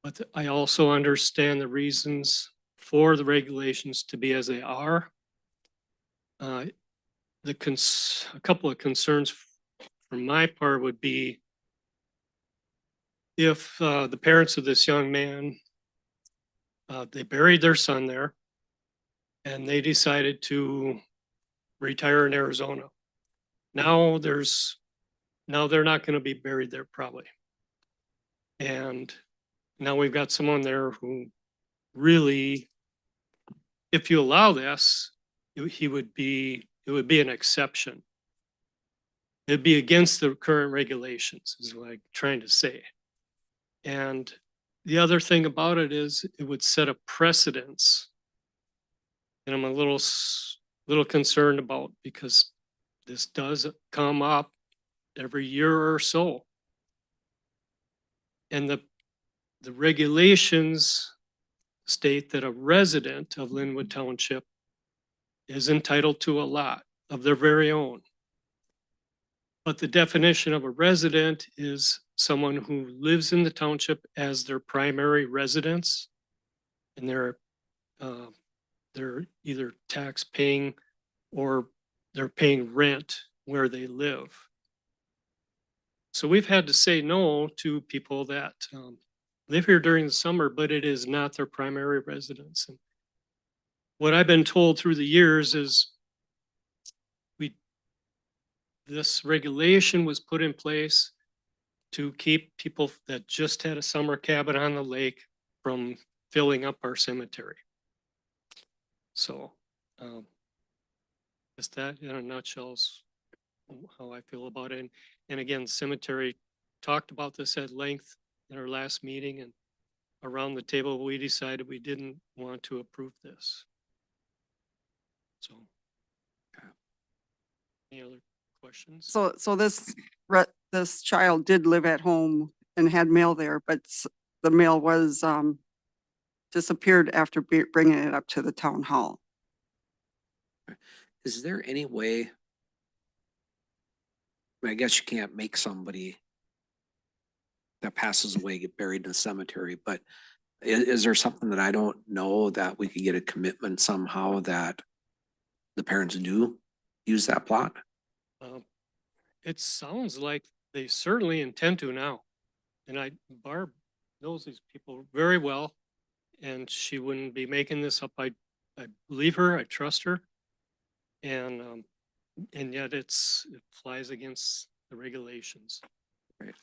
But I also understand the reasons for the regulations to be as they are. A couple of concerns from my part would be if the parents of this young man, they buried their son there and they decided to retire in Arizona. Now they're not going to be buried there probably. And now we've got someone there who really, if you allow this, it would be an exception. It'd be against the current regulations, is what I'm trying to say. And the other thing about it is it would set a precedence. And I'm a little concerned about, because this does come up every year or so. And the regulations state that a resident of Linwood Township is entitled to a lot of their very own. But the definition of a resident is someone who lives in the township as their primary residence, and they're either tax paying or they're paying rent where they live. So we've had to say no to people that live here during the summer, but it is not their primary residence. And what I've been told through the years is this regulation was put in place to keep people that just had a summer cabin on the lake from filling up our cemetery. So, just that in a nutshell is how I feel about it. And again, cemetery talked about this at length in our last meeting, and around the table, we decided we didn't want to approve this. So. Any other questions? So this child did live at home and had mail there, but the mail was, disappeared after bringing it up to the town hall. Is there any way? I mean, I guess you can't make somebody that passes away get buried in a cemetery, but is there something that I don't know that we could get a commitment somehow that the parents do use that plot? It sounds like they certainly intend to now. And Barb knows these people very well, and she wouldn't be making this up. I believe her, I trust her. And yet it flies against the regulations. Right.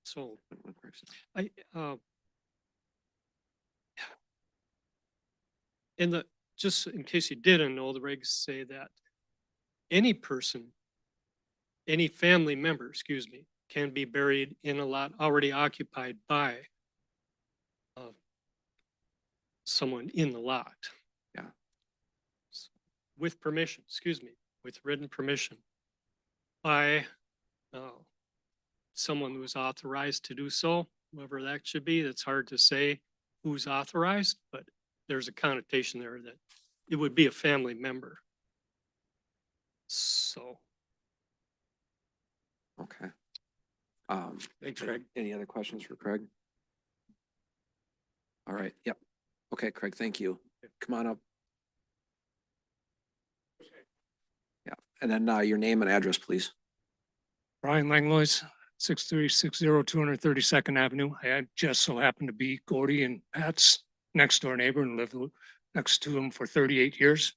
So just in case you didn't know, the regs say that any person, any family member, excuse me, can be buried in a lot already occupied by someone in the lot. Yeah. With permission, excuse me, with written permission by someone who's authorized to do so, whoever that should be. That's hard to say who's authorized, but there's a connotation there that it would be a family member. So. Okay. Thanks, Craig. Any other questions for Craig? All right, yep. Okay, Craig, thank you. Come on up. Yeah, and then your name and address, please. Brian Langlois, 6360 232nd Avenue. I just so happened to be Gordy and Pat's next door neighbor and lived next to him for 38 years.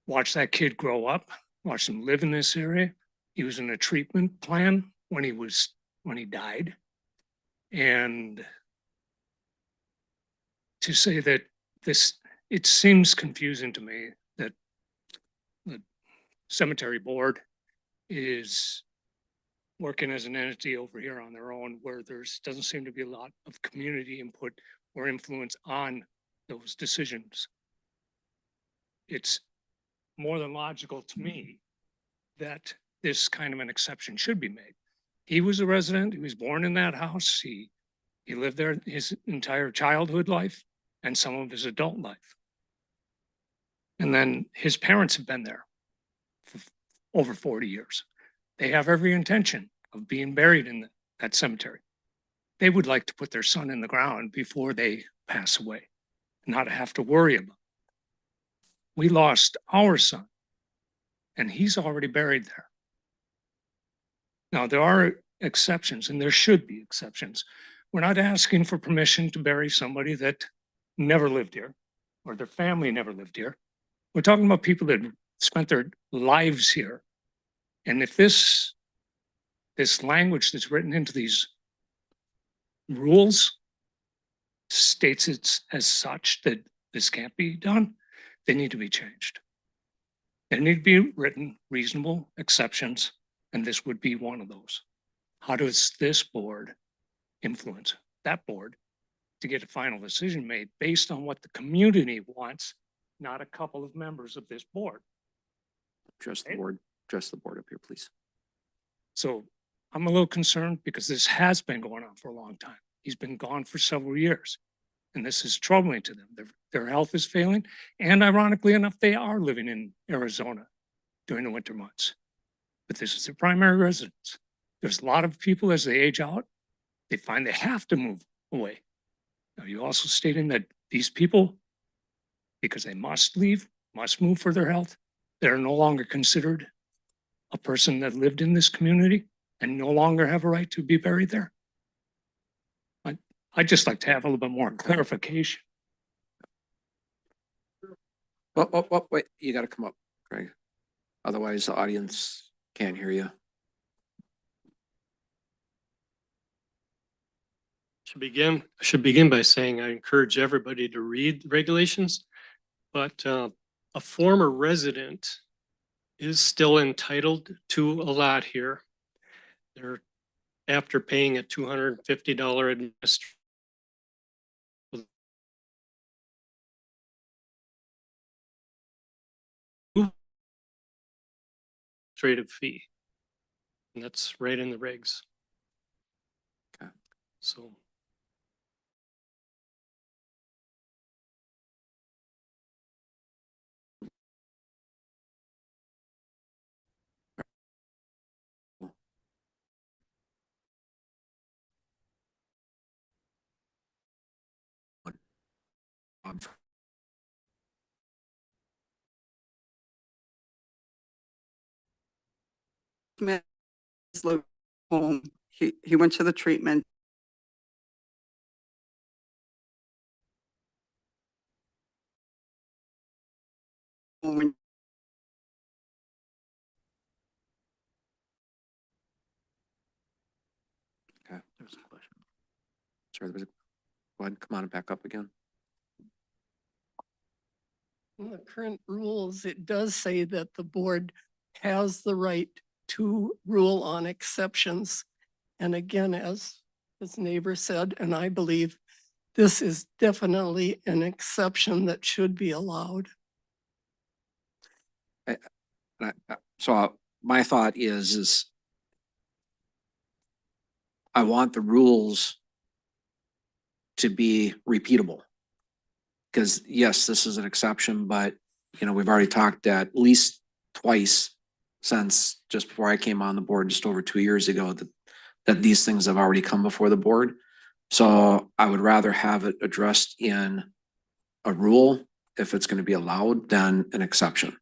Watched that kid grow up, watched him live in this area. He was in a treatment plan when he died. And to say that it seems confusing to me that the cemetery board is working as an entity over here on their own, where doesn't seem to be a lot of community input or influence on those decisions. It's more than logical to me that this kind of an exception should be made. He was a resident, he was born in that house, he lived there his entire childhood life and some of his adult life. And then his parents have been there for over 40 years. They have every intention of being buried in that cemetery. They would like to put their son in the ground before they pass away, not have to worry about it. We lost our son, and he's already buried there. Now, there are exceptions, and there should be exceptions. We're not asking for permission to bury somebody that never lived here or their family never lived here. We're talking about people that spent their lives here. And if this language that's written into these rules states it's as such that this can't be done, they need to be changed. There need to be written reasonable exceptions, and this would be one of those. How does this board influence that board to get a final decision made based on what the community wants, not a couple of members of this board? Address the board up here, please. So I'm a little concerned because this has been going on for a long time. He's been gone for several years, and this is troubling to them. Their health is failing, and ironically enough, they are living in Arizona during the winter months. But this is their primary residence. There's a lot of people as they age out, they find they have to move away. Now, you also stating that these people, because they must leave, must move for their health, they're no longer considered a person that lived in this community and no longer have a right to be buried there. I'd just like to have a little bit more clarification. Wait, you gotta come up, Craig. Otherwise the audience can't hear you. Should begin by saying I encourage everybody to read the regulations. But a former resident is still entitled to a lot here. They're after paying a $250 administrative fee. And that's right in the regs. Okay. So. Smith is living home. He went to the treatment. Home. Okay. There's a question. Sorry, there was go ahead, come on and back up again. In the current rules, it does say that the board has the right to rule on exceptions. And again, as his neighbor said, and I believe this is definitely an exception that should be allowed. My thought is I want the rules to be repeatable. Because yes, this is an exception, but we've already talked at least twice since just before I came on the board just over 2 years ago that these things have already come before the board. So I would rather have it addressed in a rule if it's going to be allowed than an exception.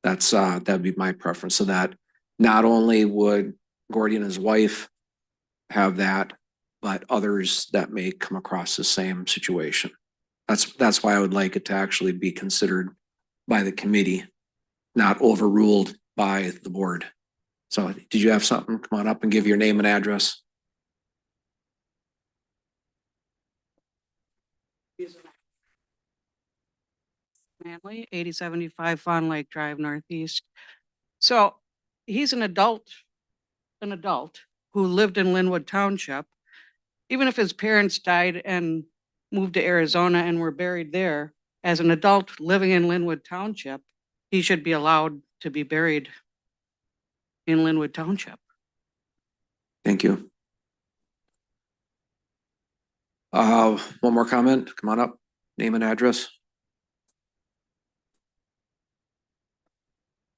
That'd be my preference, so that not only would Gordy and his wife have that, but others that may come across the same situation. That's why I would like it to actually be considered by the committee, not overruled by the board. So did you have something? Come on up and give your name and address. Manley, 8075 Fawn Lake Drive Northeast. So he's an adult who lived in Linwood Township. Even if his parents died and moved to Arizona and were buried there, as an adult living in Linwood Township, he should be allowed to be buried in Linwood Township. Thank you. One more comment. Come on up. Name and address.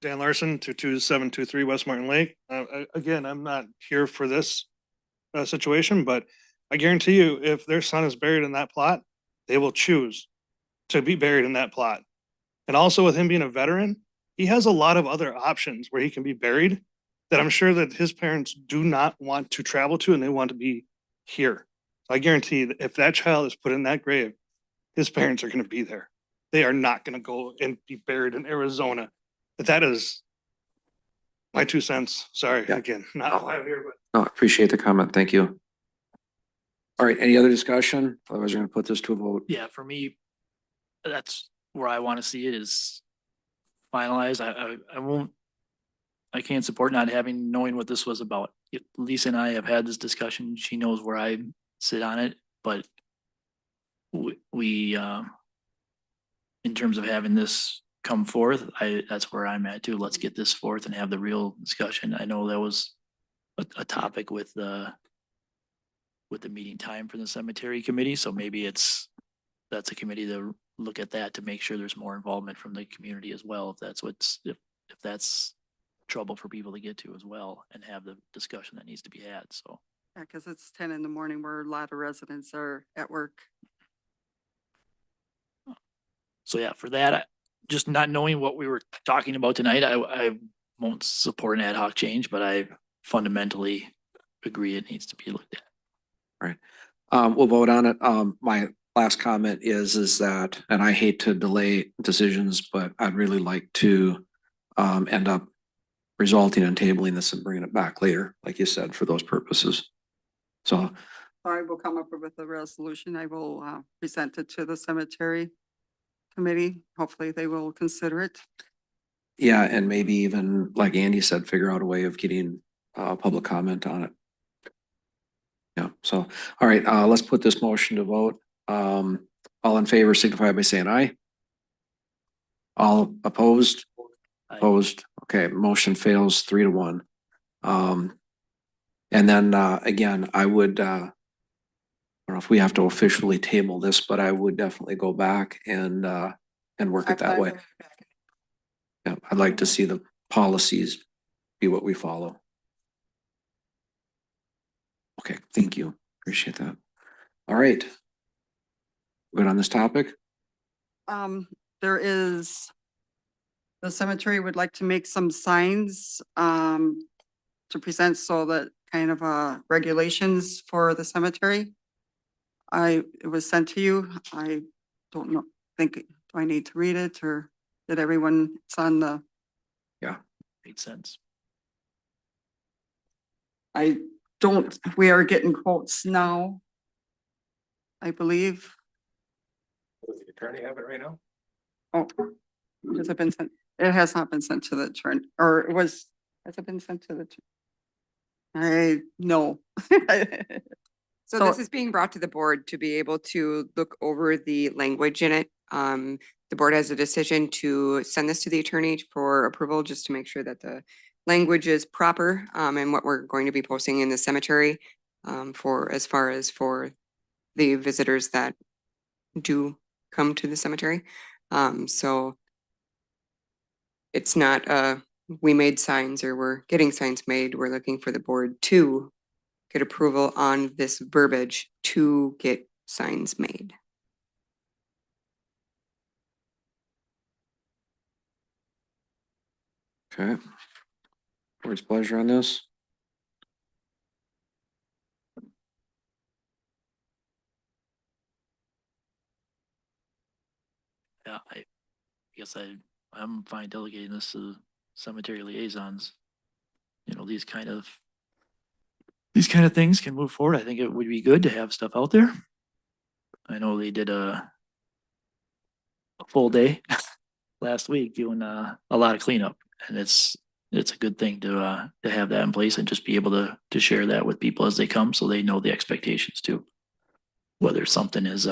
Dan Larson, 22723 West Martin Lake. Again, I'm not here for this situation, but I guarantee you, if their son is buried in that plot, they will choose to be buried in that plot. And also with him being a veteran, he has a lot of other options where he can be buried that I'm sure that his parents do not want to travel to, and they want to be here. So I guarantee that if that child is put in that grave, his parents are going to be there. They are not going to go and be buried in Arizona. But that is my 2 cents. Sorry, again, not why I'm here, but. No, appreciate the comment. Thank you. All right, any other discussion? Otherwise, we're going to put this to a vote. Yeah, for me, that's where I want to see it is finalized. I can't support not knowing what this was about. Lisa and I have had this discussion. She knows where I sit on it, but we in terms of having this come forth, that's where I'm at too. Let's get this forth and have the real discussion. I know that was a topic with the meeting time for the cemetery committee, so maybe that's a committee to look at that to make sure there's more involvement from the community as well, if that's trouble for people to get to as well, and have the discussion that needs to be had. So Yeah, because it's 10 in the morning where a lot of residents are at work. So yeah, for that, just not knowing what we were talking about tonight, I won't support an ad hoc change, but I fundamentally agree it needs to be looked at. All right. We'll vote on it. My last comment is that, and I hate to delay decisions, but I'd really like to end up resulting in tabling this and bringing it back later, like you said, for those purposes. So I will come up with a resolution. I will present it to the cemetery committee. Hopefully they will consider it. Yeah, and maybe even, like Andy said, figure out a way of getting public comment on it. Yeah, so, all right, let's put this motion to vote. All in favor signify by saying aye. All opposed? Aye. Opposed, okay, motion fails 3-1. And then again, I would I don't know if we have to officially table this, but I would definitely go back and work it that way. Yeah, I'd like to see the policies be what we follow. Okay, thank you. Appreciate that. All right. Good on this topic? There is, the cemetery would like to make some signs to present, so that kind of regulations for the cemetery. It was sent to you. I don't know, do I need to read it, or did everyone, it's on the, Made sense. I don't, we are getting quotes now, I believe. Does the attorney have it right now? Oh, has it been sent? It has not been sent to the attorney, or it was, has it been sent to the? I, no. So So- this is being brought to the board to be able to look over the language in it. The board has a decision to send this to the attorney for approval, just to make sure that the language is proper, and what we're going to be posting in the cemetery, for, as far as for the visitors that do come to the cemetery. So it's not, we made signs or we're getting signs made. We're looking for the board to get approval on this verbiage to get signs made. Okay. Board's pleasure on this? Yeah, I guess I'm fine delegating this to cemetery liaisons. You know, these kind of things can move forward. I think it would be good to have stuff out there. I know they did a full day last week doing a lot of cleanup, and it's a good thing to have that in place and just be able to share that with people as they come, so they know the expectations too. Whether something is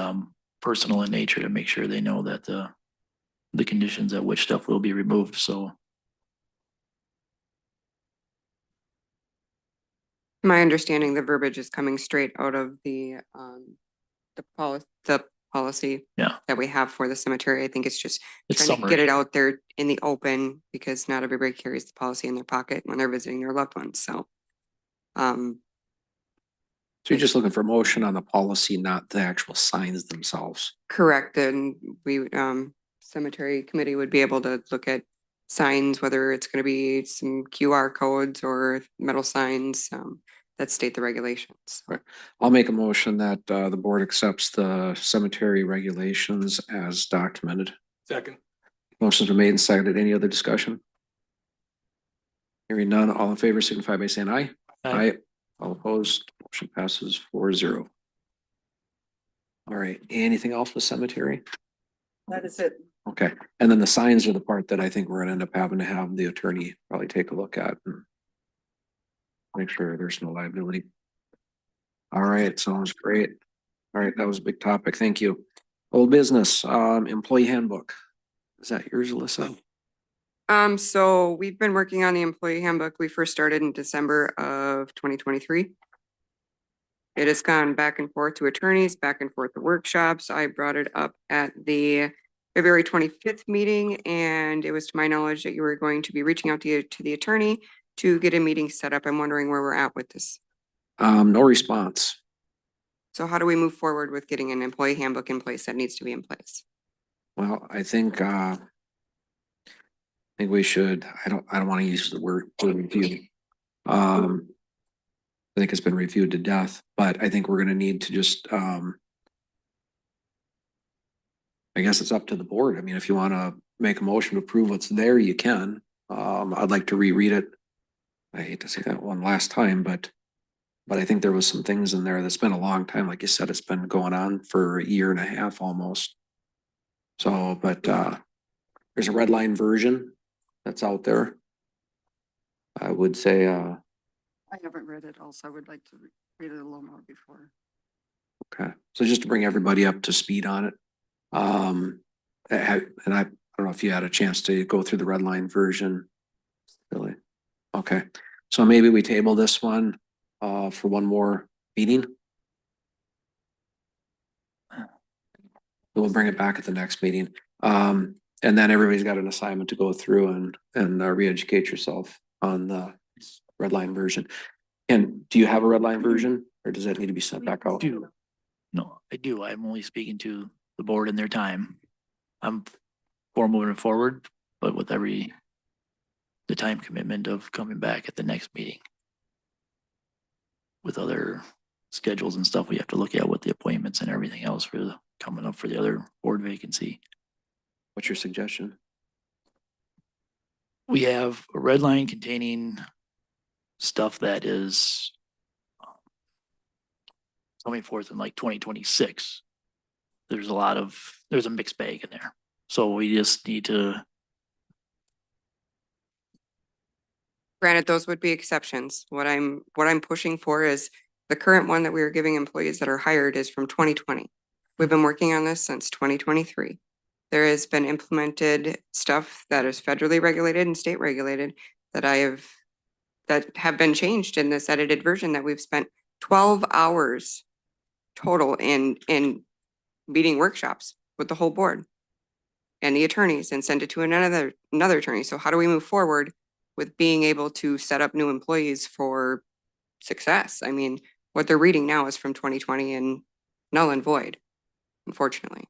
personal in nature, to make sure they know that the conditions at which stuff will be removed, so. My understanding, the verbiage is coming straight out of the policy Yeah, that we have for the cemetery. I think it's just it's trying to get summary. it out there in the open, because not everybody carries the policy in their pocket when they're visiting their loved ones, so. So you're just looking for motion on the policy, not the actual signs themselves. Correct, and we, cemetery committee would be able to look at signs, whether it's gonna be some QR codes or metal signs, that state the regulations. I'll make a motion that the board accepts the cemetery regulations as documented. Second. Motion's been made and seconded. Any other discussion? Hearing none, all in favor signify by saying aye. Aye. All opposed, motion passes 4-0. All right, anything else with cemetery? That is it. Okay, and then the signs are the part that I think we're gonna end up having to have the attorney probably take a look at and make sure there's no liability. All right, sounds great. All right, that was a big topic. Thank you. Old business, employee handbook. Is that yours, Alyssa? So we've been working on the employee handbook. We first started in December of 2023. It has gone back and forth to attorneys, back and forth to workshops. I brought it up at the February 25th meeting, and it was to my knowledge that you were going to be reaching out to the attorney to get a meeting set up. I'm wondering where we're at with this. No response. So how do we move forward with getting an employee handbook in place that needs to be in place? Well, I think we should, I don't want to use the word review. I think it's been reviewed to death, but I think we're gonna need to just I guess it's up to the board. I mean, if you want to make a motion to approve what's there, you can. I'd like to reread it. I hate to say that one last time, but But I think there was some things in there that's been a long time. Like you said, it's been going on for a year and a half almost. So, but there's a red line version that's out there. I would say, I haven't read it also. I would like to read it a little more before. okay, so just to bring everybody up to speed on it. And I don't know if you had a chance to go through the red line version. Really? Okay, so maybe we table this one for one more meeting. We'll bring it back at the next meeting. And then everybody's got an assignment to go through and re-educate yourself on the red line version. And do you have a red line version or does that need to be sent back out? Do. No, I do. I'm only speaking to the board and their time. I'm for moving forward, but with the time commitment of coming back at the next meeting. With other schedules and stuff, we have to look at what the appointments and everything else for the coming up for the other board vacancy. What's your suggestion? We have a red line containing stuff that is coming forth in like 2026. There's a mixed bag in there. So we just need to, Granted, those would be exceptions. What I'm pushing for is the current one that we are giving employees that are hired is from 2020. We've been working on this since 2023. There has been implemented stuff that is federally regulated and state regulated that have been changed in this edited version that we've spent 12 hours total in meeting workshops with the whole board and the attorneys and send it to another attorney. So how do we move forward with being able to set up new employees for success? I mean, what they're reading now is from 2020 and null and void, unfortunately.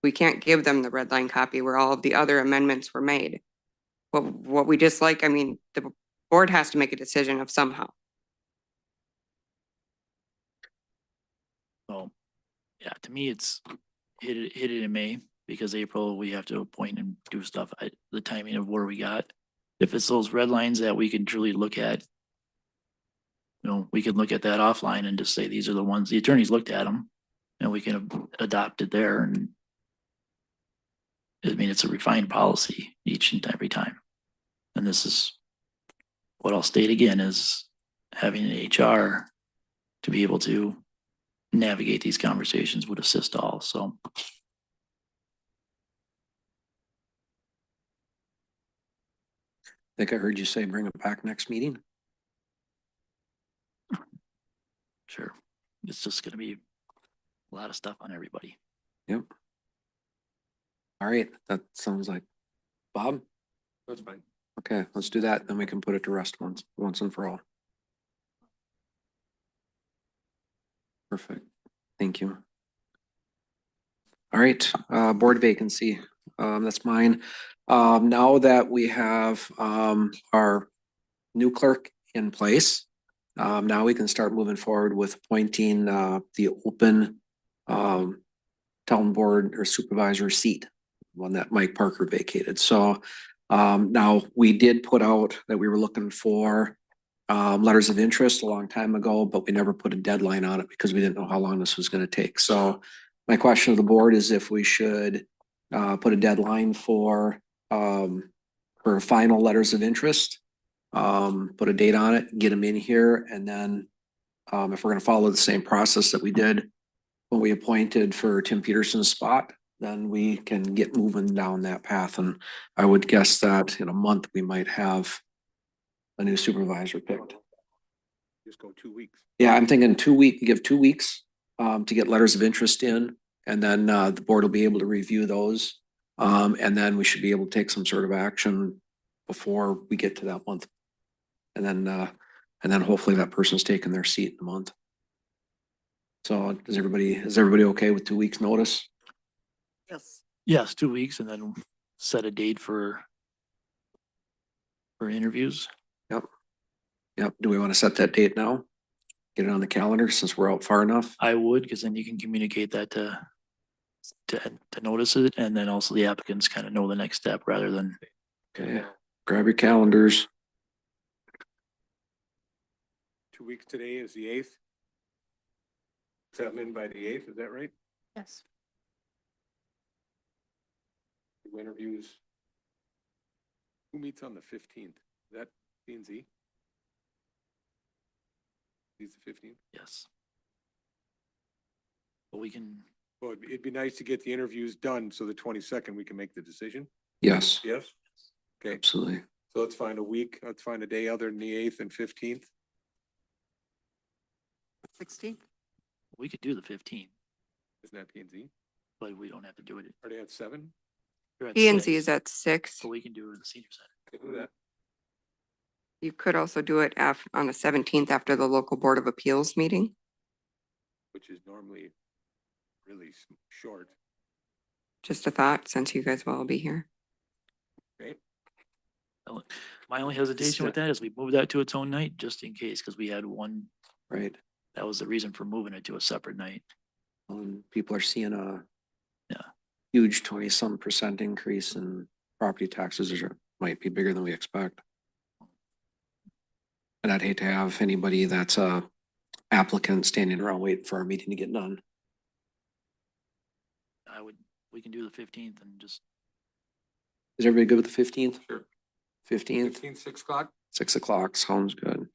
We can't give them the red line copy where all of the other amendments were made. What we dislike, I mean, the board has to make a decision of somehow. well, yeah, to me, it's hit it in May because April, we have to appoint and do stuff. The timing of where we got. If it's those red lines that we can truly look at, we can look at that offline and just say, these are the ones, the attorneys looked at them and we can adopt it there. And I mean, it's a refined policy each and every time. And this is what I'll state again is having an HR to be able to navigate these conversations would assist all. So I think I heard you say bring it back next meeting. sure, it's just gonna be a lot of stuff on everybody. Yep. All right, that sounds like Bob. That's fine. Okay, let's do that. Then we can put it to rest once and for all. Perfect. Thank you. All right, board vacancy. That's mine. Now that we have our new clerk in place, now we can start moving forward with appointing the open town board or supervisor seat, one that Mike Parker vacated. So now we did put out that we were looking for letters of interest a long time ago, but we never put a deadline on it because we didn't know how long this was going to take. So my question to the board is if we should put a deadline for final letters of interest, put a date on it, get them in here, and then if we're going to follow the same process that we did when we appointed for Tim Peterson's spot, then we can get moving down that path. And I would guess that in a month we might have a new supervisor picked. Just go 2 weeks. Yeah, I'm thinking give 2 weeks to get letters of interest in, and then the board will be able to review those. And then we should be able to take some sort of action before we get to that month. And then hopefully that person's taking their seat in a month. So is everybody okay with 2 weeks notice? Yes. Yes, 2 weeks and then set a date for interviews. Yep. Do we want to set that date now? Get it on the calendar since we're out far enough? I would, because then you can communicate that to notice it, and then also the applicants kind of know the next step rather than. Okay, grab your calendars. 2 weeks today is the 8th. Is that meant by the 8th? Is that right? Yes. The interviews. Who meets on the 15th? Is that P and Z? He's the 15th. Yes. But we can, Well, it'd be nice to get the interviews done, so the 22nd we can make the decision. Yes, Yes. Okay, absolutely. so let's find a week, let's find a day other than the 8th and 15th. 16th. we could do the 15th, Isn't that P and Z? but we don't have to do it. Are they at 7? We're at P and Z 6, is at 6. So we can do it in the senior center. Can do that. You could also do it on the 17th after the local Board of Appeals meeting. Which is normally really short. Just a thought, since you guys will all be here. Great. My only hesitation with that is we move that to its own night, just in case, because we had one, Right. that was the reason for moving it to a separate night. People are seeing a Yeah. huge 20-some% increase in property taxes, or might be bigger than we expect. And I'd hate to have anybody that's a applicant standing around waiting for our meeting to get done. We can do the 15th and just, Is everybody good with the 15th? Sure. 15th, 15th, 6 o'clock? 6 o'clock, sounds good.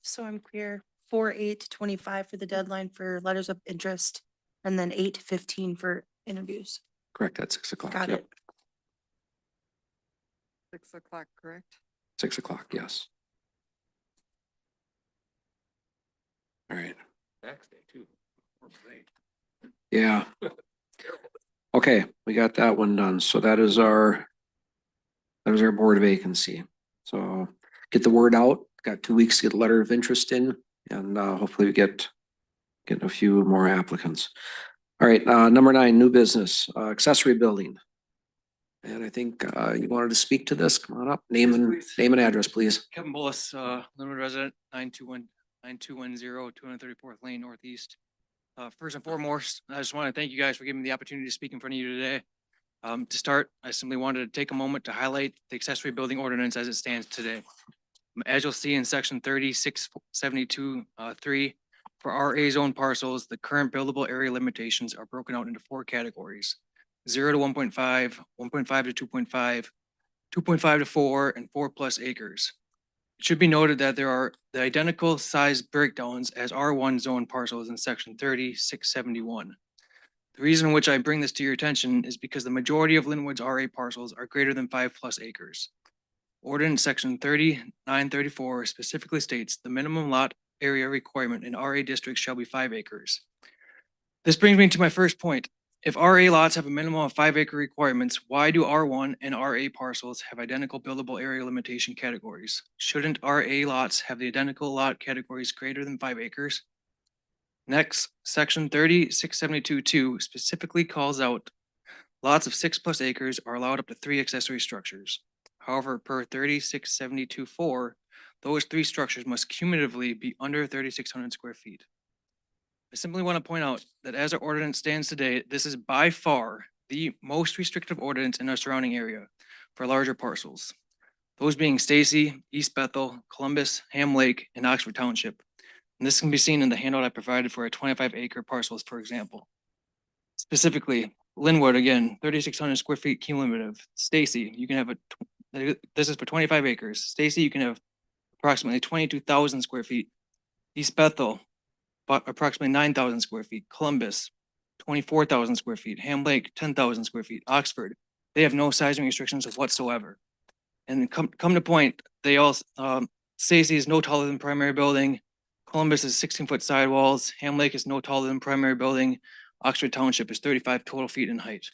So I'm clear, 4/8/25 for the deadline for letters of interest, and then 8/15 for interviews. Correct, at 6 o'clock. Got Yep. it. 6 o'clock, correct? 6 o'clock, yes. All right, Tax day too. yeah. Okay, we got that one done. So that is our board vacancy. So get the word out. Got 2 weeks to get a letter of interest in, and hopefully we get a few more applicants. All right, number 9, new business, accessory building. And I think you wanted to speak to this. Come on up. Name and address, please. Kevin Bullis, Linwood resident, 92110 234th Lane Northeast. First and foremost, I just want to thank you guys for giving me the opportunity to speak in front of you today. To start, I simply wanted to take a moment to highlight the accessory building ordinance as it stands today. As you'll see in section 3672 3, for RA zone parcels, the current buildable area limitations are broken out into 4 categories: 0 to 1.5, 1.5 to 2.5, 2.5 to 4, and 4+ acres. It should be noted that there are the identical size breakdowns as R1 zone parcels in section 3671. The reason which I bring this to your attention is because the majority of Linwood's RA parcels are greater than 5+ acres. Ordinance section 3934 specifically states the minimum lot area requirement in RA districts shall be 5 acres. This brings me to my first point. If RA lots have a minimum of 5-acre requirements, why do R1 and RA parcels have identical buildable area limitation categories? Shouldn't RA lots have the identical lot categories greater than 5 acres? Next, section 3672-2 specifically calls out lots of 6+ acres are allowed up to 3 accessory structures. However, per 3672-4, those 3 structures must cumulatively be under 3,600 square feet. I simply want to point out that as our ordinance stands today, this is by far the most restrictive ordinance in our surrounding area for larger parcels. Those being Stacy, East Bethel, Columbus, Ham Lake, and Oxford Township. And this can be seen in the handout I provided for our 25-acre parcels, for example. Specifically, Linwood, again, 3,600 square feet cumulative. Stacy, you can have this is for 25 acres. Stacy, you can have approximately 22,000 square feet. East Bethel, approximately 9,000 square feet. Columbus, 24,000 square feet. Ham Lake, 10,000 square feet. Oxford, they have no sizing restrictions whatsoever. And come to point, they all, Stacy is no taller than primary building. Columbus is 16-foot sidewalls. Ham Lake is no taller than primary building. Oxford Township is 35 total feet in height.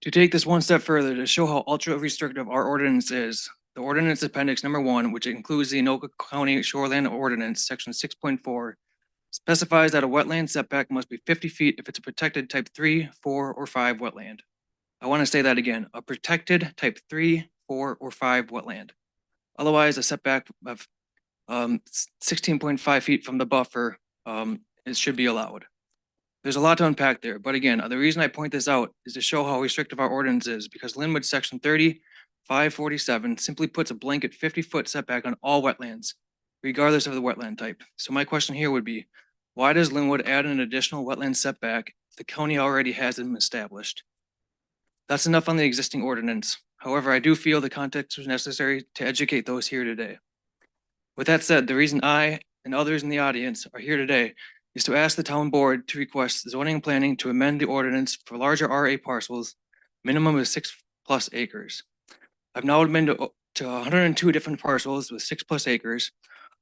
To take this one step further, to show how ultra restrictive our ordinance is, the ordinance appendix number 1, which includes the Anoka County Shoreland Ordinance, section 6.4, specifies that a wetland setback must be 50 feet if it's a protected type 3, 4, or 5 wetland. I want to say that again, a protected type 3, 4, or 5 wetland. Otherwise, a setback of 16.5 feet from the buffer, it should be allowed. There's a lot to unpack there, but again, the reason I point this out is to show how restrictive our ordinance is, because Linwood Section 3547 simply puts a blanket 50-foot setback on all wetlands, regardless of the wetland type. So my question here would be, why does Linwood add an additional wetland setback if the county already has them established? That's enough on the existing ordinance. However, I do feel the context was necessary to educate those here today. With that said, the reason I and others in the audience are here today is to ask the town board to request zoning and planning to amend the ordinance for larger RA parcels, minimum of 6+ acres. I've now been to 102 different parcels with 6+ acres.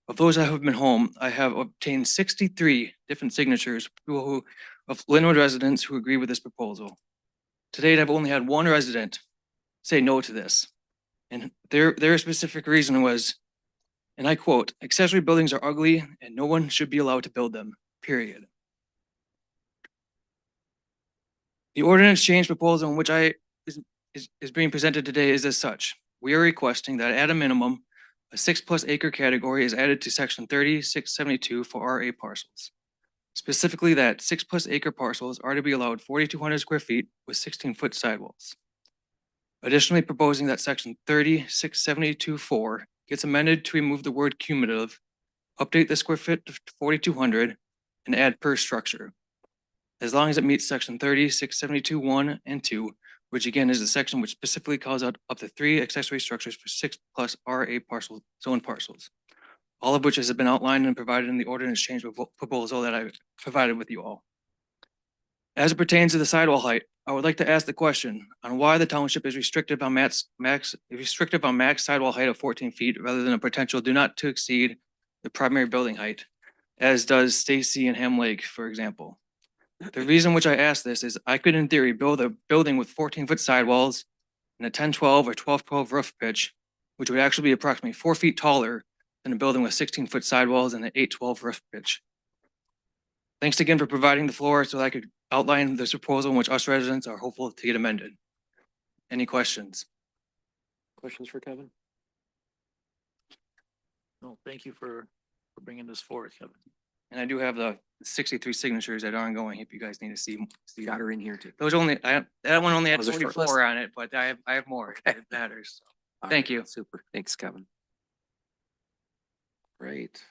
Of those that have been home, I have obtained 63 different signatures of Linwood residents who agree with this proposal. To date, I've only had one resident say no to this. And their specific reason was, and I quote, "Accessory buildings are ugly and no one should be allowed to build them, period." The ordinance change proposal in which is being presented today is as such. We are requesting that at a minimum, a 6+ acre category is added to section 3672 for RA parcels. Specifically that 6+ acre parcels are to be allowed 4,200 square feet with 16-foot sidewalls. Additionally, proposing that section 3672(4) gets amended to remove the word cumulative, update the square foot to 4,200, and add per structure, as long as it meets section 3672(1) and 2, which again is the section which specifically calls out up to 3 accessory structures for 6+ RA zone parcels, all of which has been outlined and provided in the ordinance change proposal that I provided with you all. As it pertains to the sidewall height, I would like to ask the question on why the township is restrictive on max sidewall height of 14 feet rather than a potential do not to exceed the primary building height, as does Stacy and Ham Lake, for example. The reason which I ask this is I could in theory build a building with 14-foot sidewalls and a 10-12 or 12-12 roof pitch, which would actually be approximately 4 feet taller than a building with 16-foot sidewalls and an 8-12 roof pitch. Thanks again for providing the floor so that I could outline this proposal in which us residents are hopeful to get amended. Any questions? Questions for Kevin? No, thank you for bringing this forward, Kevin. And I do have the 63 signatures that are ongoing if you guys need to see. Got her in here too. Those only, that one only had That was a short 44 list. on it, but I have more. If it matters. All Thank right, you. Super. Thanks, Kevin. Great.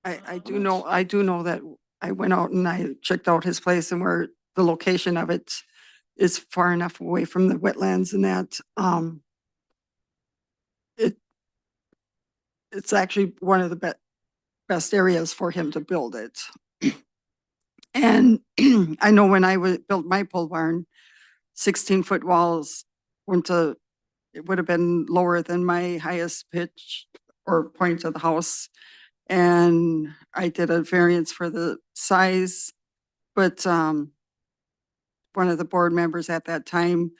I do know that I went out and I checked out his place and where the location of it is far enough away from the wetlands and that, it's actually one of the best areas for him to build it. And I know when I built my pole barn, 16-foot walls it would have been lower than my highest pitch or point of the house. And I did a variance for the size, but one of the board members at that time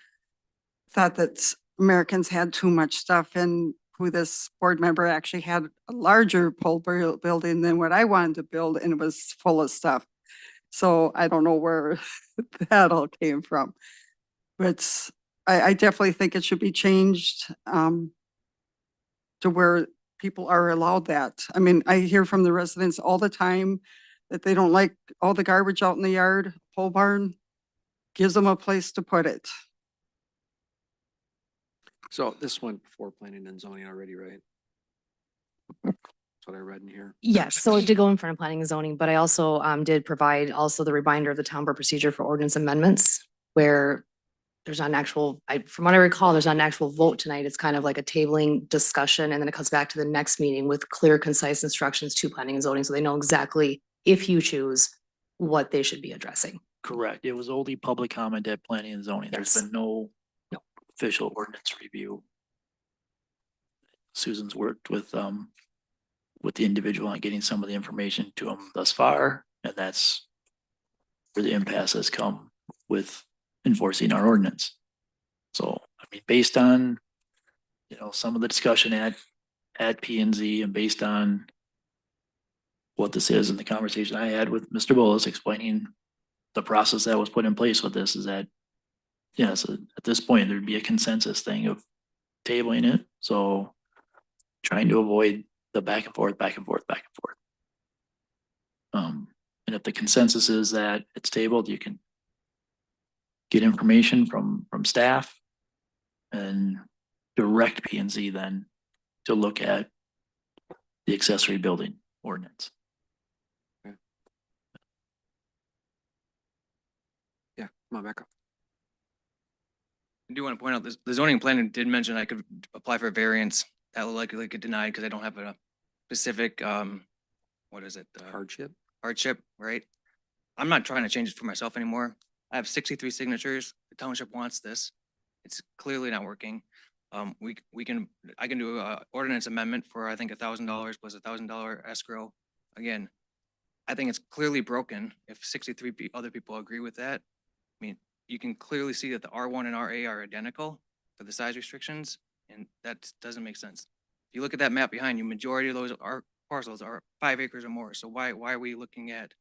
thought that Americans had too much stuff, and who this board member actually had a larger pole building than what I wanted to build, and it was full of stuff. So I don't know where that all came from, but I definitely think it should be changed to where people are allowed that. I mean, I hear from the residents all the time that they don't like all the garbage out in the yard. Pole barn gives them a place to put it. So this went before planning and zoning already, right? That's what I read in here. Yes, so it did go in front of planning and zoning, but I also did provide also the reminder of the town board procedure for ordinance amendments where there's not an actual, from what I recall, there's not an actual vote tonight. It's kind of like a tabling discussion, and then it comes back to the next meeting with clear, concise instructions to planning and zoning, so they know exactly, if you choose, what they should be addressing. Correct. It was only public comment at planning and zoning. There's Yes. been no official ordinance review. Susan's worked with the individual on getting some of the information to them thus far, and that's where the impasse has come with enforcing our ordinance. So, I mean, based on, some of the discussion at P and Z and based on what this is and the conversation I had with Mr. Bullis explaining the process that was put in place with this is that, yes, at this point, there'd be a consensus thing of tabling it. So trying to avoid the back and forth, back and forth, back and forth. And if the consensus is that it's tabled, you can get information from staff and direct P and Z then to look at the accessory building ordinance. Yeah, come on back up. I do want to point out this, the zoning plan did mention I could apply for a variance that will likely get denied because I don't have a specific, what is it? Hardship. Hardship, right? I'm not trying to change it for myself anymore. I have 63 signatures. The township wants this. It's clearly not working. I can do a ordinance amendment for, I think, $1,000 plus $1,000 escrow. Again, I think it's clearly broken. If 63 other people agree with that, I mean, you can clearly see that the R1 and RA are identical for the size restrictions, and that doesn't make sense. If you look at that map behind you, majority of those parcels are 5 acres or more. So why are we looking at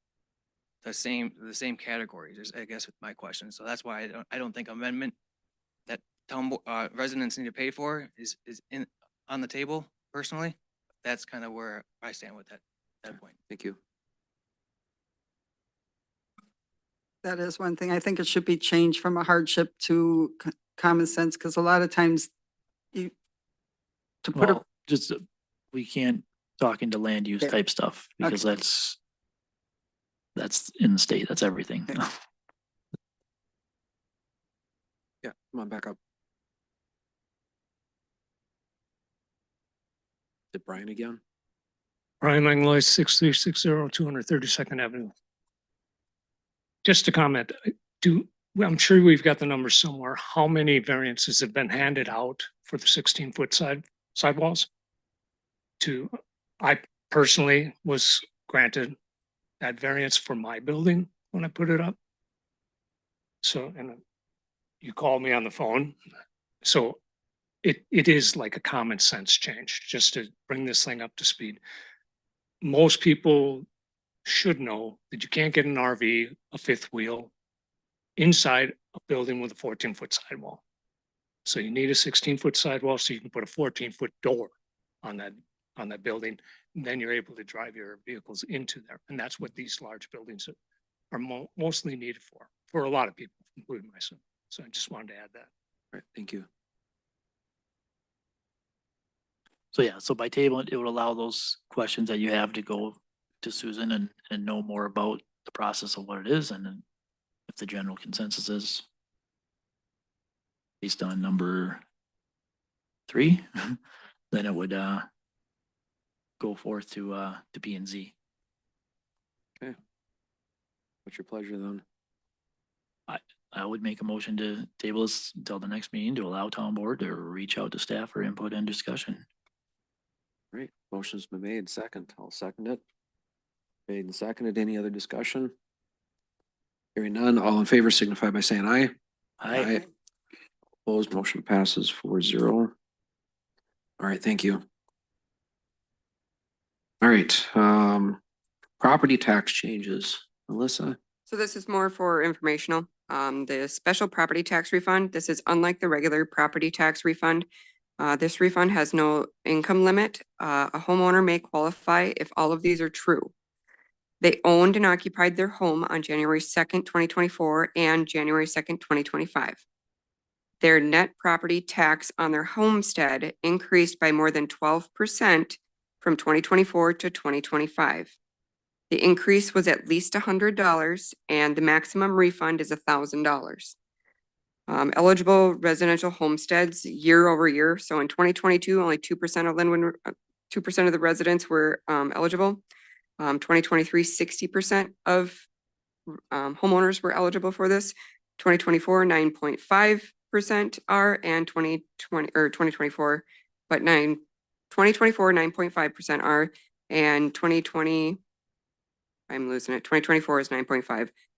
the same categories? Is, I guess, my question. So that's why I don't think amendment that residents need to pay for is on the table personally. That's kind of where I stand with that point. Thank you. That is one thing. I think it should be changed from a hardship to common sense, because a lot of times to put a, Well, just, we can't talk into land use Okay. type stuff because that's in the state. That's everything. Yeah, come on back up. Is it Brian again? Brian Langley, 6360 232nd Avenue. Just to comment, I'm sure we've got the numbers somewhere. How many variances have been handed out for the 16-foot sidewalls? I personally was granted that variance for my building when I put it up. So, and you called me on the phone. So it is like a common sense change, just to bring this thing up to speed. Most people should know that you can't get an RV, a fifth wheel, inside a building with a 14-foot sidewall. So you need a 16-foot sidewall so you can put a 14-foot door on that building. And then you're able to drive your vehicles into there. And that's what these large buildings are mostly needed for a lot of people, including myself. So I just wanted to add that. All right, thank you. So yeah, so by table, it would allow those questions that you have to go to Susan and know more about the process of what it is. And then if the general consensus is based on number 3, then it would go forth to P and Z. Okay. What's your pleasure then? I would make a motion to table this until the next meeting to allow town board to reach out to staff for input and discussion. Great. Motion's been made. Second. I'll second it. Made and seconded. Any other discussion? Hearing none. All in favor signify by saying aye. Aye. Opposed, motion passes 4-0. All right, thank you. All right, property tax changes. Melissa? So this is more for informational. The special property tax refund, this is unlike the regular property tax refund. This refund has no income limit. A homeowner may qualify if all of these are true. They owned and occupied their home on January 2nd, 2024 and January 2nd, 2025. Their net property tax on their homestead increased by more than 12% from 2024 to 2025. The increase was at least $100 and the maximum refund is $1,000. Eligible residential homesteads year over year. So in 2022, only 2% of Linwood, 2% of the residents were eligible. 2023, 60% of homeowners were eligible for this. 2024, 9.5% are, and 2024, but 2024, 9.5% are, and 2020, I'm losing it. 2024 is 9.5.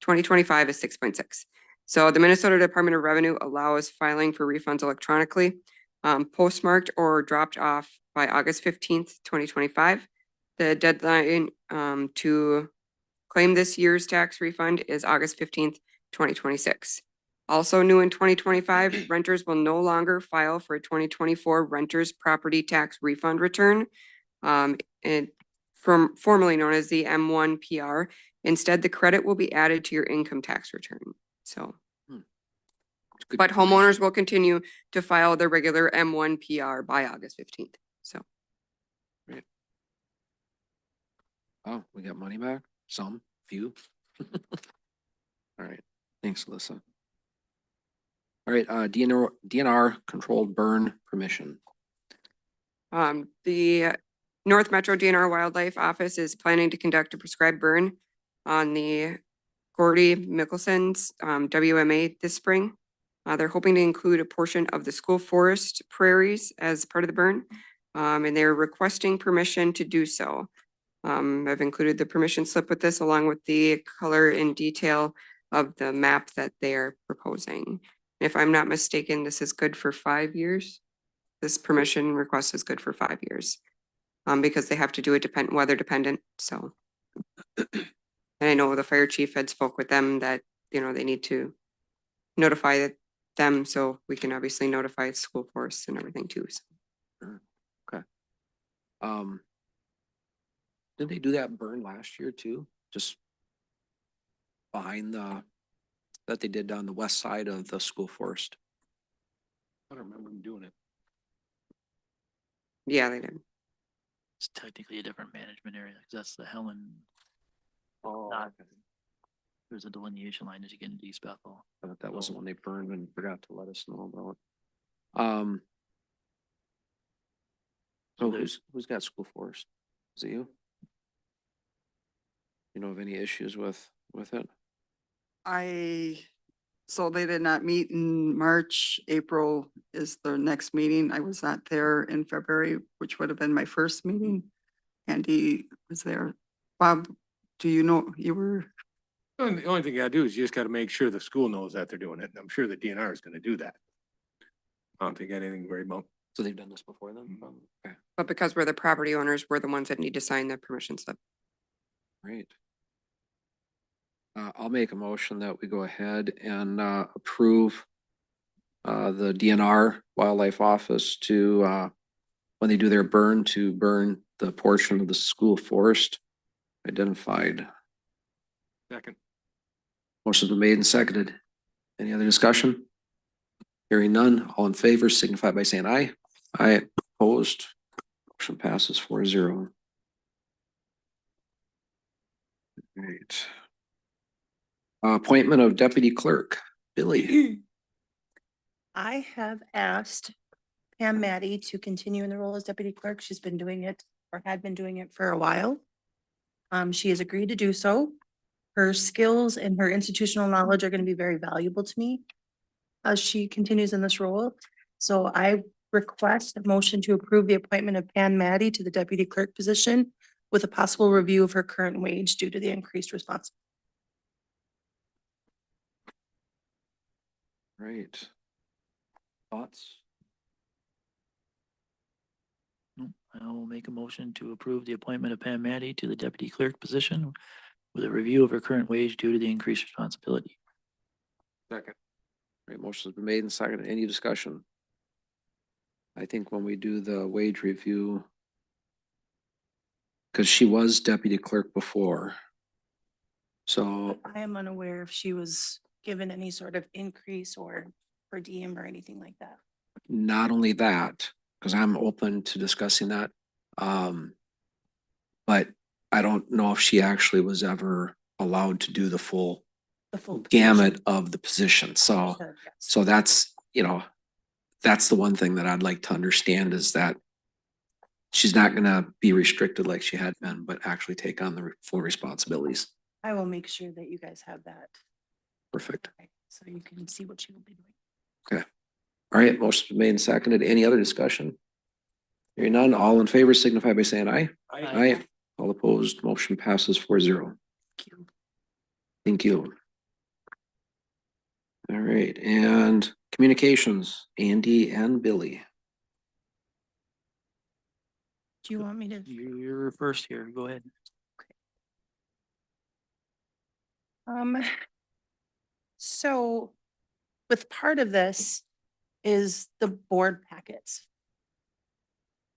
2025 is 6.6. So the Minnesota Department of Revenue allows filing for refunds electronically, postmarked or dropped off by August 15th, 2025. The deadline to claim this year's tax refund is August 15th, 2026. Also new in 2025, renters will no longer file for a 2024 renter's property tax refund return. And formerly known as the M1 PR. Instead, the credit will be added to your income tax return. So, Good but information. homeowners will continue to file their regular M1 PR by August 15th. So. Oh, we got money back? Some, few. All right, thanks, Alyssa. All right, DNR controlled burn permission. The North Metro DNR Wildlife Office is planning to conduct a prescribed burn on the Gordy Mickelson's WMA this spring. They're hoping to include a portion of the school forest prairies as part of the burn. And they're requesting permission to do so. I've included the permission slip with this along with the color and detail of the map that they are proposing. If I'm not mistaken, this is good for 5 years. This permission request is good for 5 years. Because they have to do it weather dependent, so. And I know the fire chief had spoke with them that, you know, they need to notify them, so we can obviously notify school force and everything too. So. Okay. Did they do that burn last year too? Just behind that they did on the west side of the school forest? I don't remember them doing it. Yeah, they did. It's technically a different management area, because that's the Helen. Oh, Not- There's a delineation line as you get into East Bethel. I thought that wasn't when they burned and forgot to let us know about. So who's got school forest? Is it you? You know of any issues with it? So they did not meet in March. April is their next meeting. I was not there in February, which would have been my first meeting. Andy was there. Bob, do you know, you were, The only thing you gotta do is you just gotta make sure the school knows that they're doing it. And I'm sure the DNR is gonna do that. I don't think anything very about. So they've done this before then? Okay, But because we're the property owners, we're the ones that need to sign the permission slip. great. I'll make a motion that we go ahead and approve the DNR Wildlife Office to when they do their burn, to burn the portion of the school forest identified. Second. Motion's been made and seconded. Any other discussion? Hearing none, all in favor signify by saying aye. Aye, opposed. Motion passes 4-0. Great. Appointment of deputy clerk, Billy. I have asked Pam Matty to continue in the role as deputy clerk. She's been doing it or had been doing it for a while. She has agreed to do so. Her skills and her institutional knowledge are going to be very valuable to me as she continues in this role. So I request a motion to approve the appointment of Pam Matty to the deputy clerk position with a possible review of her current wage due to the increased responsibility. Right. Thoughts? I will make a motion to approve the appointment of Pam Matty to the deputy clerk position with a review of her current wage due to the increased responsibility. Second. Right, motion's been made and seconded. Any discussion? I think when we do the wage review, because she was deputy clerk before. So, I am unaware if she was given any sort of increase or per diem or anything like that. not only that, because I'm open to discussing that. But I don't know if she actually was ever allowed to do the full The full gamut of the position. So, position. Yes. so that's, you know, that's the one thing that I'd like to understand is that she's not gonna be restricted like she had been, but actually take on the full responsibilities. I will make sure that you guys have that, Perfect. so you can see what she will be doing. Okay. All right, motion's been made and seconded. Any other discussion? Hearing none, all in favor signify by saying aye. Aye. All opposed, motion passes 4-0. Thank you. All right, and communications, Andy and Billy. Do you want me to? You're first here. Go ahead. So with part of this is the board packets.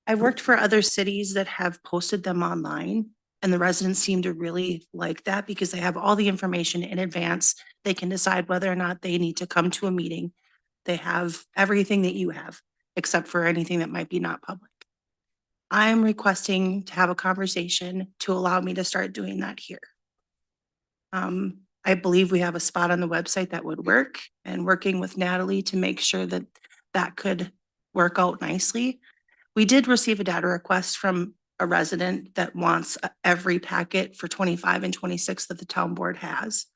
I've worked for other cities that have posted them online And the residents seem to really like that because they have all the information in advance. They can decide whether or not they need to come to a meeting. They have everything that you have, except for anything that might be not public. I'm requesting to have a conversation to allow me to start doing that here. I believe we have a spot on the website that would work, and working with Natalie to make sure that that could work out nicely. We did receive a data request from a resident that wants every packet for 25 and 26 that the town board has.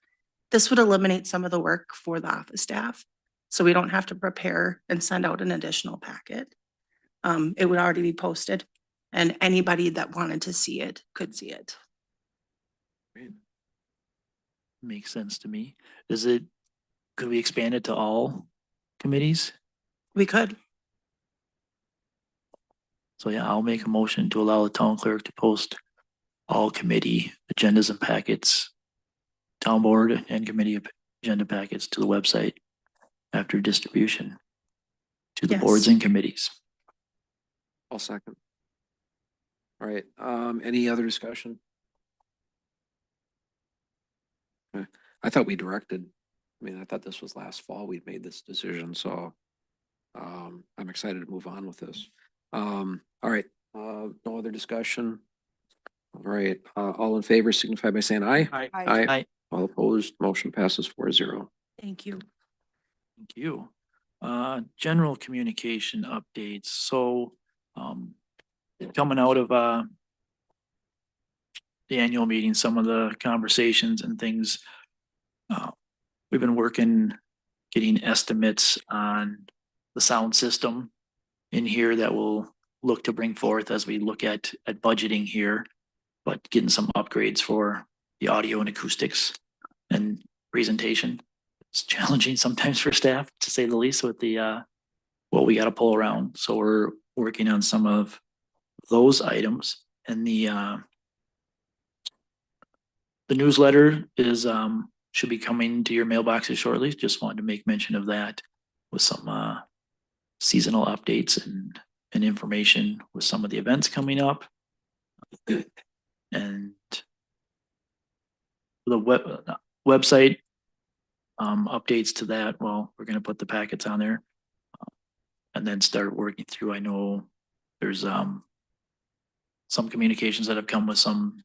This would eliminate some of the work for the office staff, so we don't have to prepare and send out an additional packet. It would already be posted, and anybody that wanted to see it could see it. Makes sense to me. Could we expand it to all committees? We could. So yeah, I'll make a motion to allow the town clerk to post all committee agendas and packets, town board and committee agenda packets to the website after distribution to the boards Yes. and committees. I'll second. All right, any other discussion? Okay. I thought we directed, I thought this was last fall we'd made this decision, so I'm excited to move on with this. All right, no other discussion? All right, all in favor signify by saying aye. Aye. Aye. All opposed, motion passes 4-0. Thank you. Thank you. General communication updates. So, coming out of, the annual meeting, some of the conversations and things, we've been working, getting estimates on the sound system in here that we'll look to bring forth as we look at budgeting here, but getting some upgrades for the audio and acoustics and presentation. It's challenging sometimes for staff, to say the least, with the what we got to pull around. So we're working on some of those items, and the newsletter is should be coming to your mailboxes shortly. Just wanted to make mention of that with some seasonal updates and information with some of the events coming up. And the website updates to that, well, we're going to put the packets on there and then start working through. I know there's some communications that have come with some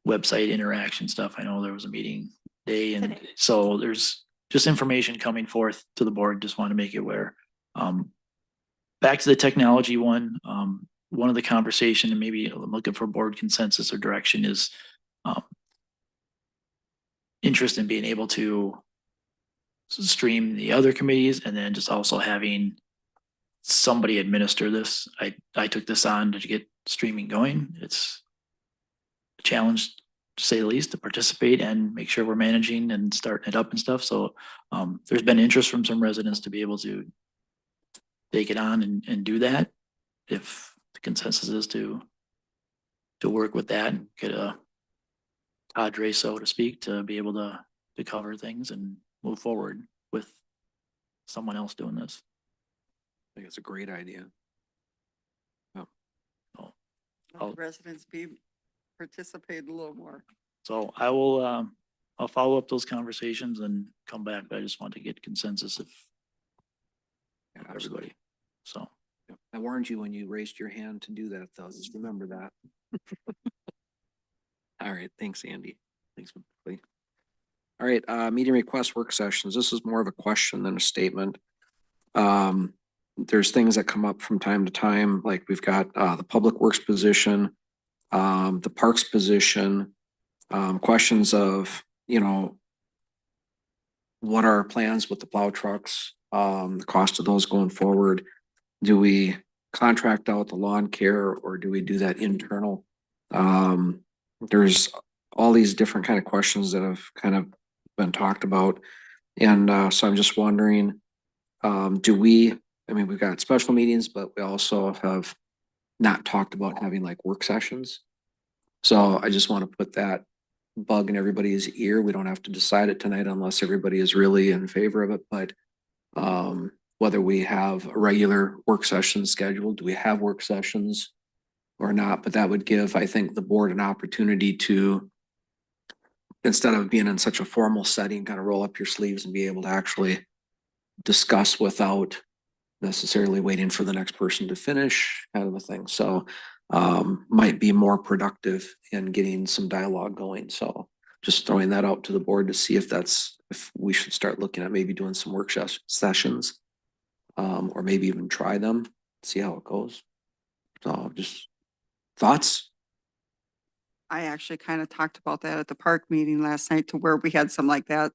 website interaction stuff. I know there was a meeting day, and Today. so there's just information coming forth to the board. Just want to make it aware. Back to the technology one. One of the conversation, and maybe I'm looking for board consensus or direction, is interest in being able to stream the other committees, and then just also having somebody administer this. I took this on to get streaming going. It's a challenge, to say the least, to participate and make sure we're managing and starting it up and stuff. So there's been interest from some residents to be able to take it on and do that. If the consensus is to work with that and get a cadre, so to speak, to be able to cover things and move forward with someone else doing this. I think it's a great idea. Let the residents participate a little more. So I will, I'll follow up those conversations and come back. I just want to get consensus of everybody. So. I warned you when you raised your hand to do that, though. Just remember that. All right, thanks, Andy. Thanks. All right, meeting request work sessions. This is more of a question than a statement. There's things that come up from time to time, like we've got the public works position, the parks position, questions of, what are our plans with the plow trucks, the cost of those going forward. Do we contract out the lawn care, or do we do that internal? There's all these different kind of questions that have kind of been talked about. And so I'm just wondering, we've got special meetings, but we also have not talked about having like work sessions. So I just want to put that bug in everybody's ear. We don't have to decide it tonight unless everybody is really in favor of it, but whether we have a regular work session scheduled, do we have work sessions? or not, but that would give, I think, the board an opportunity to, instead of being in such a formal setting, kind of roll up your sleeves and be able to actually discuss without necessarily waiting for the next person to finish, kind of a thing. So might be more productive in getting some dialogue going. So just throwing that out to the board to see if if we should start looking at maybe doing some workshop sessions. Or maybe even try them, see how it goes. So just thoughts? I actually kind of talked about that at the park meeting last night to where we had some like that.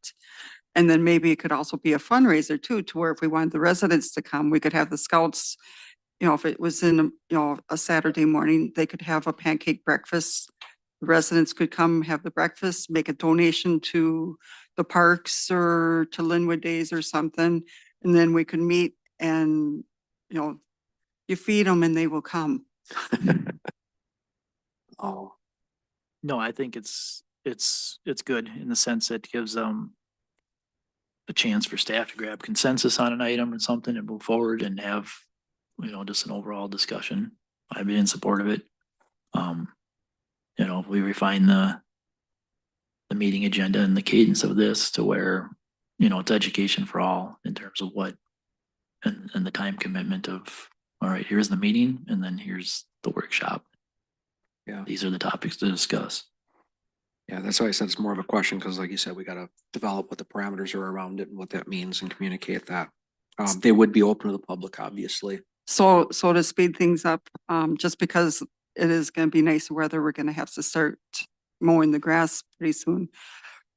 And then maybe it could also be a fundraiser too, to where if we wanted the residents to come, we could have the scouts, you know, if it was in, a Saturday morning, they could have a pancake breakfast. The residents could come have the breakfast, make a donation to the parks or to Linwood Days or something. And then we could meet and, you feed them and they will come. Oh, No, I think it's good in the sense that it gives a chance for staff to grab consensus on an item or something and move forward and have, just an overall discussion. I'd be in support of it. If we refine the meeting agenda and the cadence of this to where, it's education for all in terms of what and the time commitment of, all right, here's the meeting and then here's the workshop. yeah. These are the topics to discuss. Yeah, that's why I said it's more of a question, because like you said, we gotta develop what the parameters are around it and what that means and communicate that. They would be open to the public, obviously. So to speed things up, just because it is gonna be nice weather, we're gonna have to start mowing the grass pretty soon.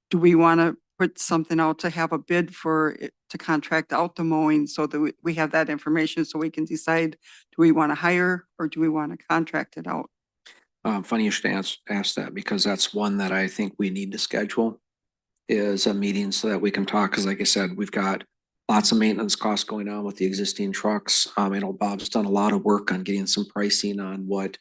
Do we want to put something out to have a bid for it to contract out the mowing so that we have that information so we can decide, do we want to hire or do we want to contract it out? Funny you should ask that, because that's one that I think we need to schedule, is a meeting so that we can talk, because like I said, we've got lots of maintenance costs going on with the existing trucks. Bob's done a lot of work on getting some pricing on what,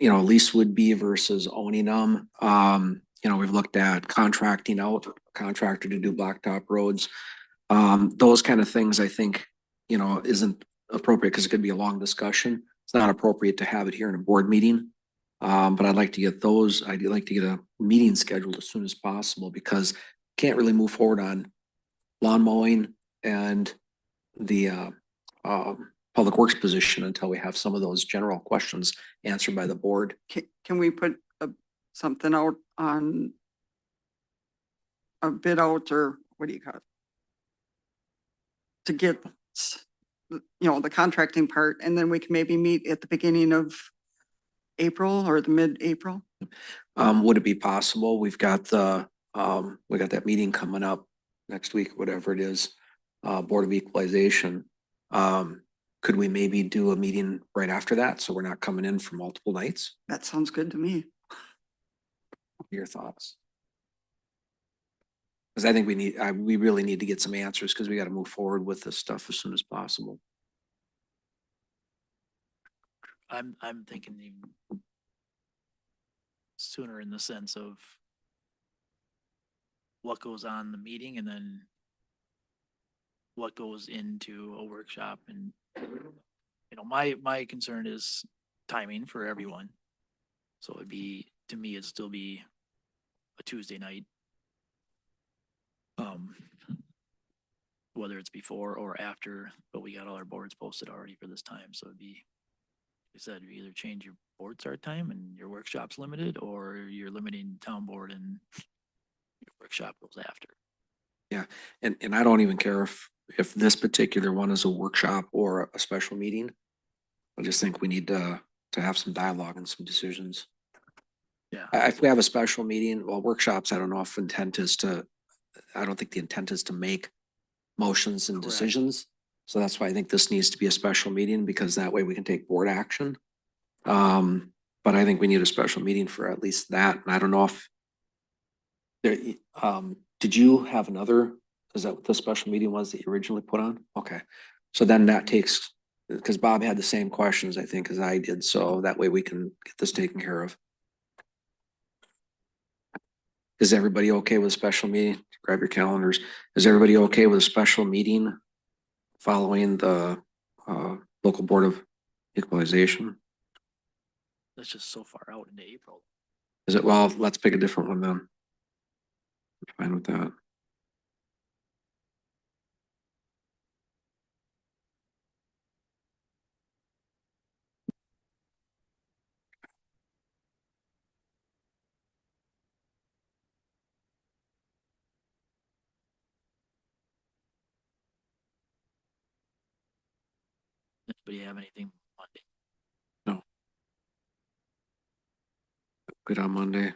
lease would be versus owning them. We've looked at contracting out a contractor to do blacktop roads. Those kind of things, I think, isn't appropriate because it could be a long discussion. It's not appropriate to have it here in a board meeting. But I'd like to get I'd like to get a meeting scheduled as soon as possible, because can't really move forward on lawn mowing and the public works position until we have some of those general questions answered by the board. Can we put something out on a bid out, or what do you call it? To get, the contracting part, and then we can maybe meet at the beginning of April or the mid-April? Would it be possible? We got that meeting coming up next week, whatever it is, Board of Equalization. Could we maybe do a meeting right after that, so we're not coming in for multiple nights? That sounds good to me. Your thoughts? Because I think we really need to get some answers, because we got to move forward with this stuff as soon as possible. I'm thinking even sooner, in the sense of what goes on in the meeting and then what goes into a workshop. And my concern is timing for everyone. So to me, it'd still be a Tuesday night. Whether it's before or after, but we got all our boards posted already for this time, so it'd be, like I said, you either change your board start time and your workshop's limited, or you're limiting town board and your workshop goes after. Yeah, and I don't even care if this particular one is a workshop or a special meeting. I just think we need to have some dialogue and some decisions. Yeah. If we have a special meeting, well, workshops, I don't know if I don't think the intent is to make motions and Correct. decisions. So that's why I think this needs to be a special meeting, because that way we can take board action. But I think we need a special meeting for at least that. And I don't know if did you have another, is that what the special meeting was that you originally put on? Okay. So then that takes, because Bob had the same questions, I think, as I did. So that way we can get this taken care of. Is everybody okay with a special meeting? Grab your calendars. Is everybody okay with a special meeting following the local board of equalization? That's just so far out into April. Is it, well, let's pick a different one then. Fine with that. But you have anything Monday? No. Good on Monday.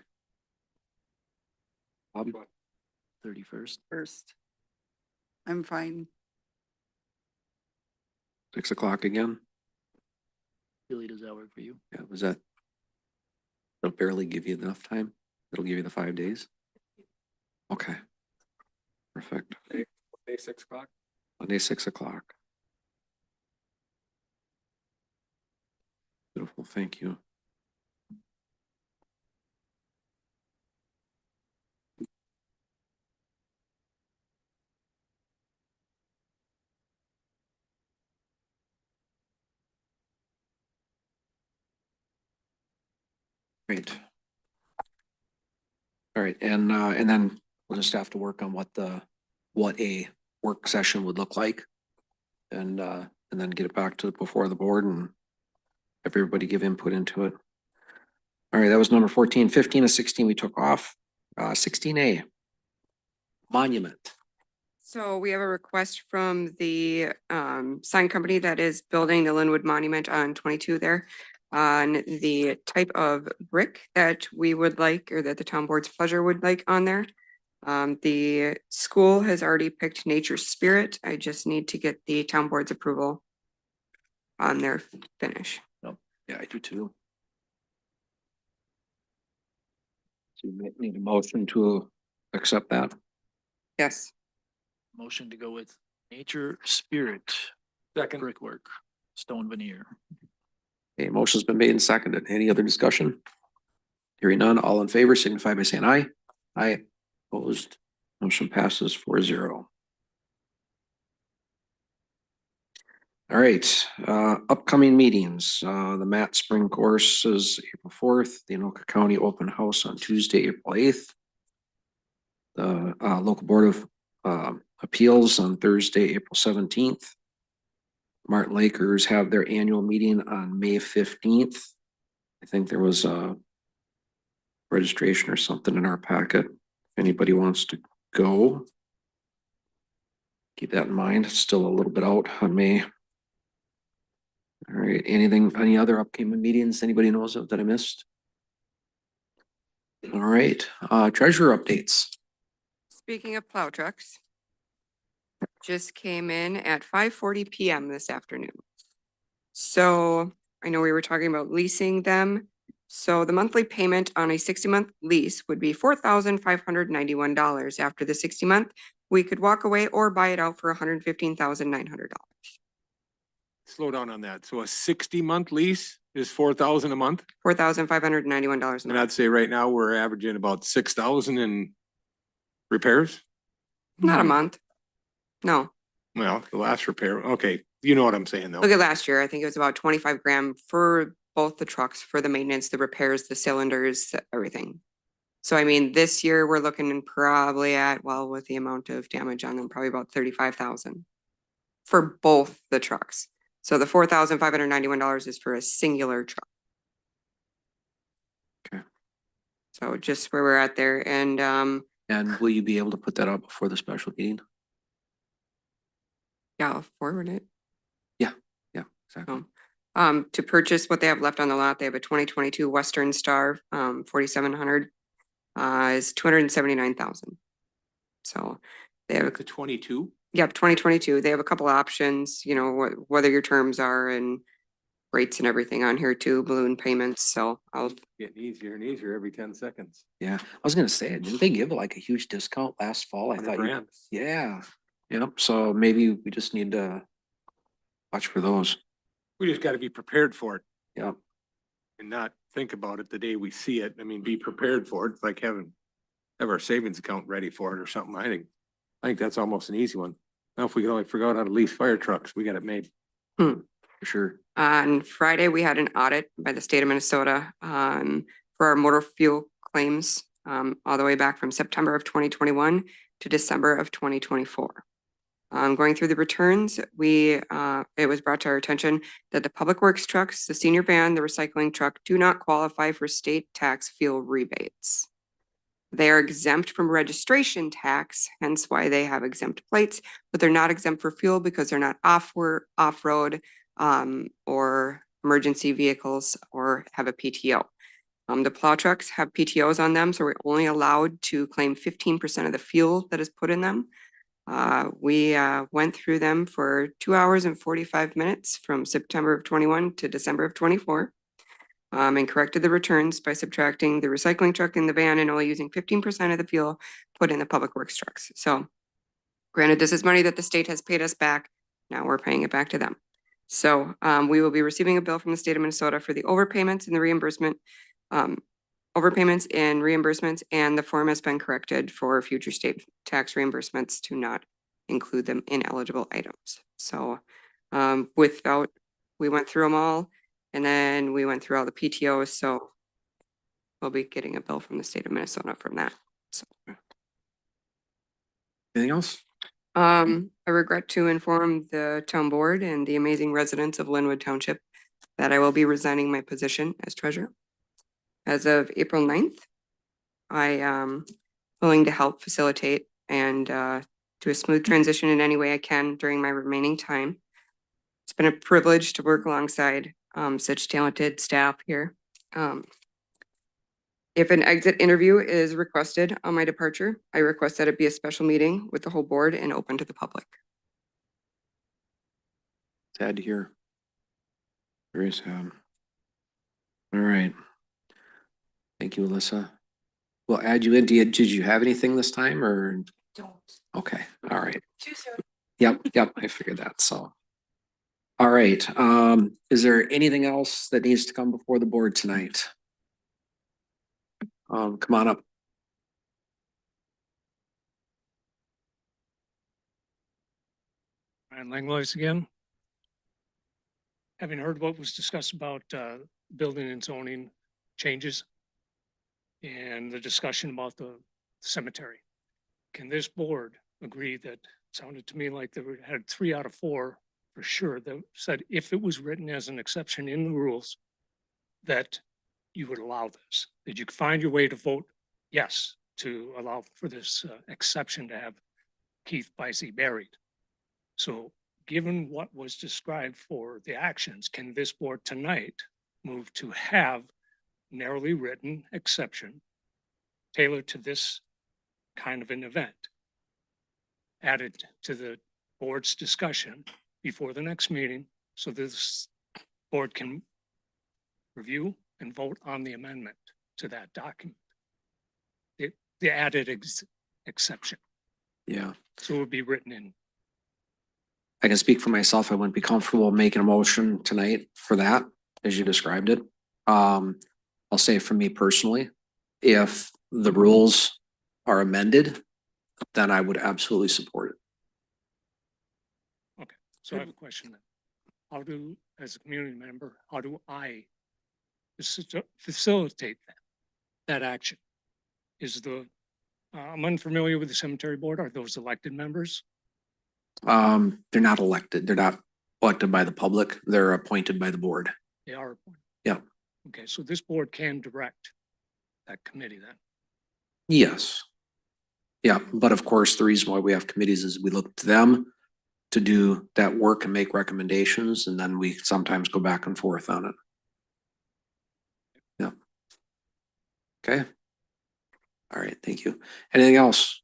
Bob? 31st. First. I'm fine. 6 o'clock again? Billy, does that work for you? Yeah, was that? It'll barely give you enough time? It'll give you the 5 days? Okay. Perfect. Monday, 6 o'clock. Monday, 6 o'clock. Beautiful, thank you. Great. All right, and then we'll just have to work on what a work session would look like. And then get it back to before the board and have everybody give input into it. All right, that was number 14. 15 and 16 we took off. 16A. Monument. So we have a request from the sign company that is building the Linwood Monument on 22 there. On the type of brick that we would like, or that the town board's pleasure would like on there. The school has already picked Nature Spirit. I just need to get the town board's approval on their finish. Yeah, I do too. So you need a motion to accept that. Yes. Motion to go with Nature Spirit. Second. Brickwork, stone veneer. Okay, motion's been made and seconded. Any other discussion? Hearing none, all in favor signify by saying aye. Aye. Opposed, motion passes 4-0. All right, upcoming meetings, the Matt Spring Course is April 4th, the Anoka County Open House on Tuesday, April 8th. The local Board of Appeals on Thursday, April 17th. Martin Lakers have their annual meeting on May 15th. I think there was a registration or something in our packet. If anybody wants to go, keep that in mind. It's still a little bit out on May. All right, any other upcoming meetings anybody knows of that I missed? All right, treasurer updates. Speaking of plow trucks. Just came in at 5:40 PM this afternoon. So I know we were talking about leasing them. So the monthly payment on a 60-month lease would be $4,591. After the 60-month, we could walk away or buy it out for $115,900. Slow down on that. So a 60-month lease is 4,000 a month? $4,591 a And month. I'd say right now we're averaging about 6,000 in repairs. Not a month. No, Well, the last repair, okay, you know what I'm saying though. look at last year. I think it was about 25 grand for both the trucks, for the maintenance, the repairs, the cylinders, everything. So I mean, this year we're looking probably at, well, with the amount of damage on them, probably about 35,000 for both the trucks. So the $4,591 is for a singular truck. Okay. So just where we're at there, and And will you be able to put that out before the special meeting? yeah, I'll forward it. Yeah, exactly. To purchase what they have left on the lot, they have a 2022 Western Star 4700 is 279,000. So they have The 22? Yep, 2022. They have a couple options, you know, whether your terms are and rates and everything on here too, balloon payments. So I'll, Getting easier and easier every 10 seconds. Yeah, I was gonna say, didn't they give like a huge discount last fall? I thought. $100,000. Yeah, yep, so maybe we just need to watch for those. We just gotta be prepared for it Yep. and not think about it the day we see it. I mean, be prepared for it. It's like have our savings account ready for it or something. I think that's almost an easy one. Now, if we can only figure out how to lease fire trucks, we got it made. For sure. On Friday, we had an audit by the state of Minnesota for our motor fuel claims all the way back from September of 2021 to December of 2024. Going through the returns, it was brought to our attention that the public works trucks, the senior van, the recycling truck do not qualify for state tax fuel rebates. They are exempt from registration tax, hence why they have exempt plates, but they're not exempt for fuel because they're not off-road or emergency vehicles or have a PTO. The plow trucks have PTOs on them, so we're only allowed to claim 15% of the fuel that is put in them. We went through them for 2 hours and 45 minutes from September of 21 to December of 24. And corrected the returns by subtracting the recycling truck and the van and only using 15% of the fuel put in the public works trucks. So granted, this is money that the state has paid us back. Now we're paying it back to them. So we will be receiving a bill from the state of Minnesota for the overpayments and the reimbursement, overpayments and reimbursements, and the form has been corrected for future state tax reimbursements to not include them in eligible items. So we went through them all. And then we went through all the PTOs, so we'll be getting a bill from the state of Minnesota from that. So, Anything else? I regret to inform the town board and the amazing residents of Linwood Township that I will be resigning my position as treasurer. As of April 9th, I am willing to help facilitate and do a smooth transition in any way I can during my remaining time. It's been a privilege to work alongside such talented staff here. If an exit interview is requested on my departure, I request that it be a special meeting with the whole board and open to the public. Sad to hear. Very sad. All right. Thank you, Alyssa. We'll add you in. Did you have anything this time or? Don't. Okay, all right. Too soon. Yep, I figured that, so. All right, is there anything else that needs to come before the board tonight? Come on up. Ryan Langlois again. Having heard what was discussed about building and zoning changes and the discussion about the cemetery, can this board agree that sounded to me like they had 3 out of 4 for sure that said if it was written as an exception in the rules that you would allow this, that you could find your way to vote yes to allow for this exception to have Keith Bicey buried. So given what was described for the actions, can this board tonight move to have narrowly written exception tailored to this kind of an event added to the board's discussion before the next meeting so this board can review and vote on the amendment to that document? The added exception. Yeah. So it would be written in. I can speak for myself. I wouldn't be comfortable making a motion tonight for that, as you described it. I'll say for me personally, if the rules are amended, then I would absolutely support it. Okay, so I have a question then. How do, as a community member, how do I facilitate that action? I'm unfamiliar with the cemetery board. Are those elected members? They're not elected. They're not elected by the public. They're appointed by the board. They are appointed. Yeah. Okay, so this board can direct that committee then? Yes. Yeah, but of course, the reason why we have committees is we look to them to do that work and make recommendations, and then we sometimes go back and forth on it. Yeah. Okay. All right, thank you. Anything else?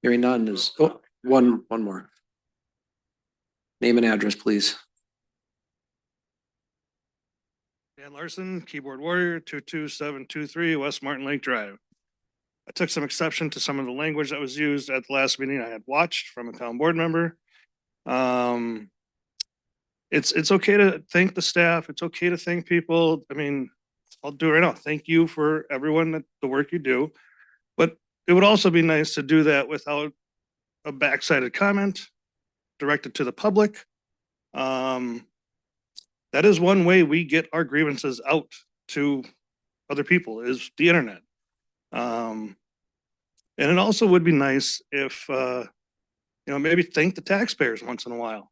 Hearing none is, oh, one more. Name and address, please. Dan Larson, keyboard warrior, 22723 West Martin Lake Drive. I took some exception to some of the language that was used at the last meeting I had watched from a town board member. It's okay to thank the staff. It's okay to thank people. I mean, I'll do it right now. Thank you for everyone that the work you do. But it would also be nice to do that without a backsided comment directed to the public. that is one way we get our grievances out to other people is the internet. And it also would be nice if, maybe thank the taxpayers once in a while.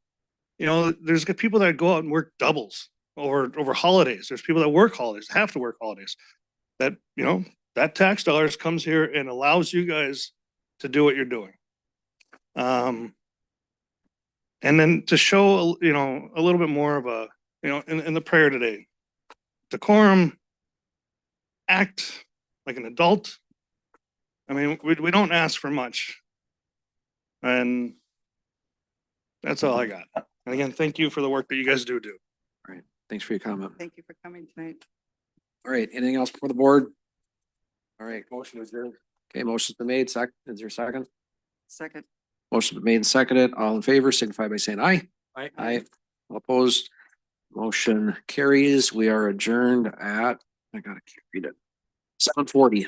There's people that go out and work doubles over holidays. There's people that work holidays, have to work holidays. That, that tax dollars comes here and allows you guys to do what you're doing. And then to show, a little bit more of a, in the prayer today, decorum, act like an adult. I mean, we don't ask for much. And that's all I got. And again, thank you for the work that you guys do. All right, thanks for your comment. Thank you for coming tonight. All right, anything else before the board? All right, motion is there. Okay, motion's been made. Is there a second? Second. Motion's been made and seconded. All in favor, signify by saying aye. Aye. Aye. All opposed. Motion carries. We are adjourned at, I gotta read it, 7:40.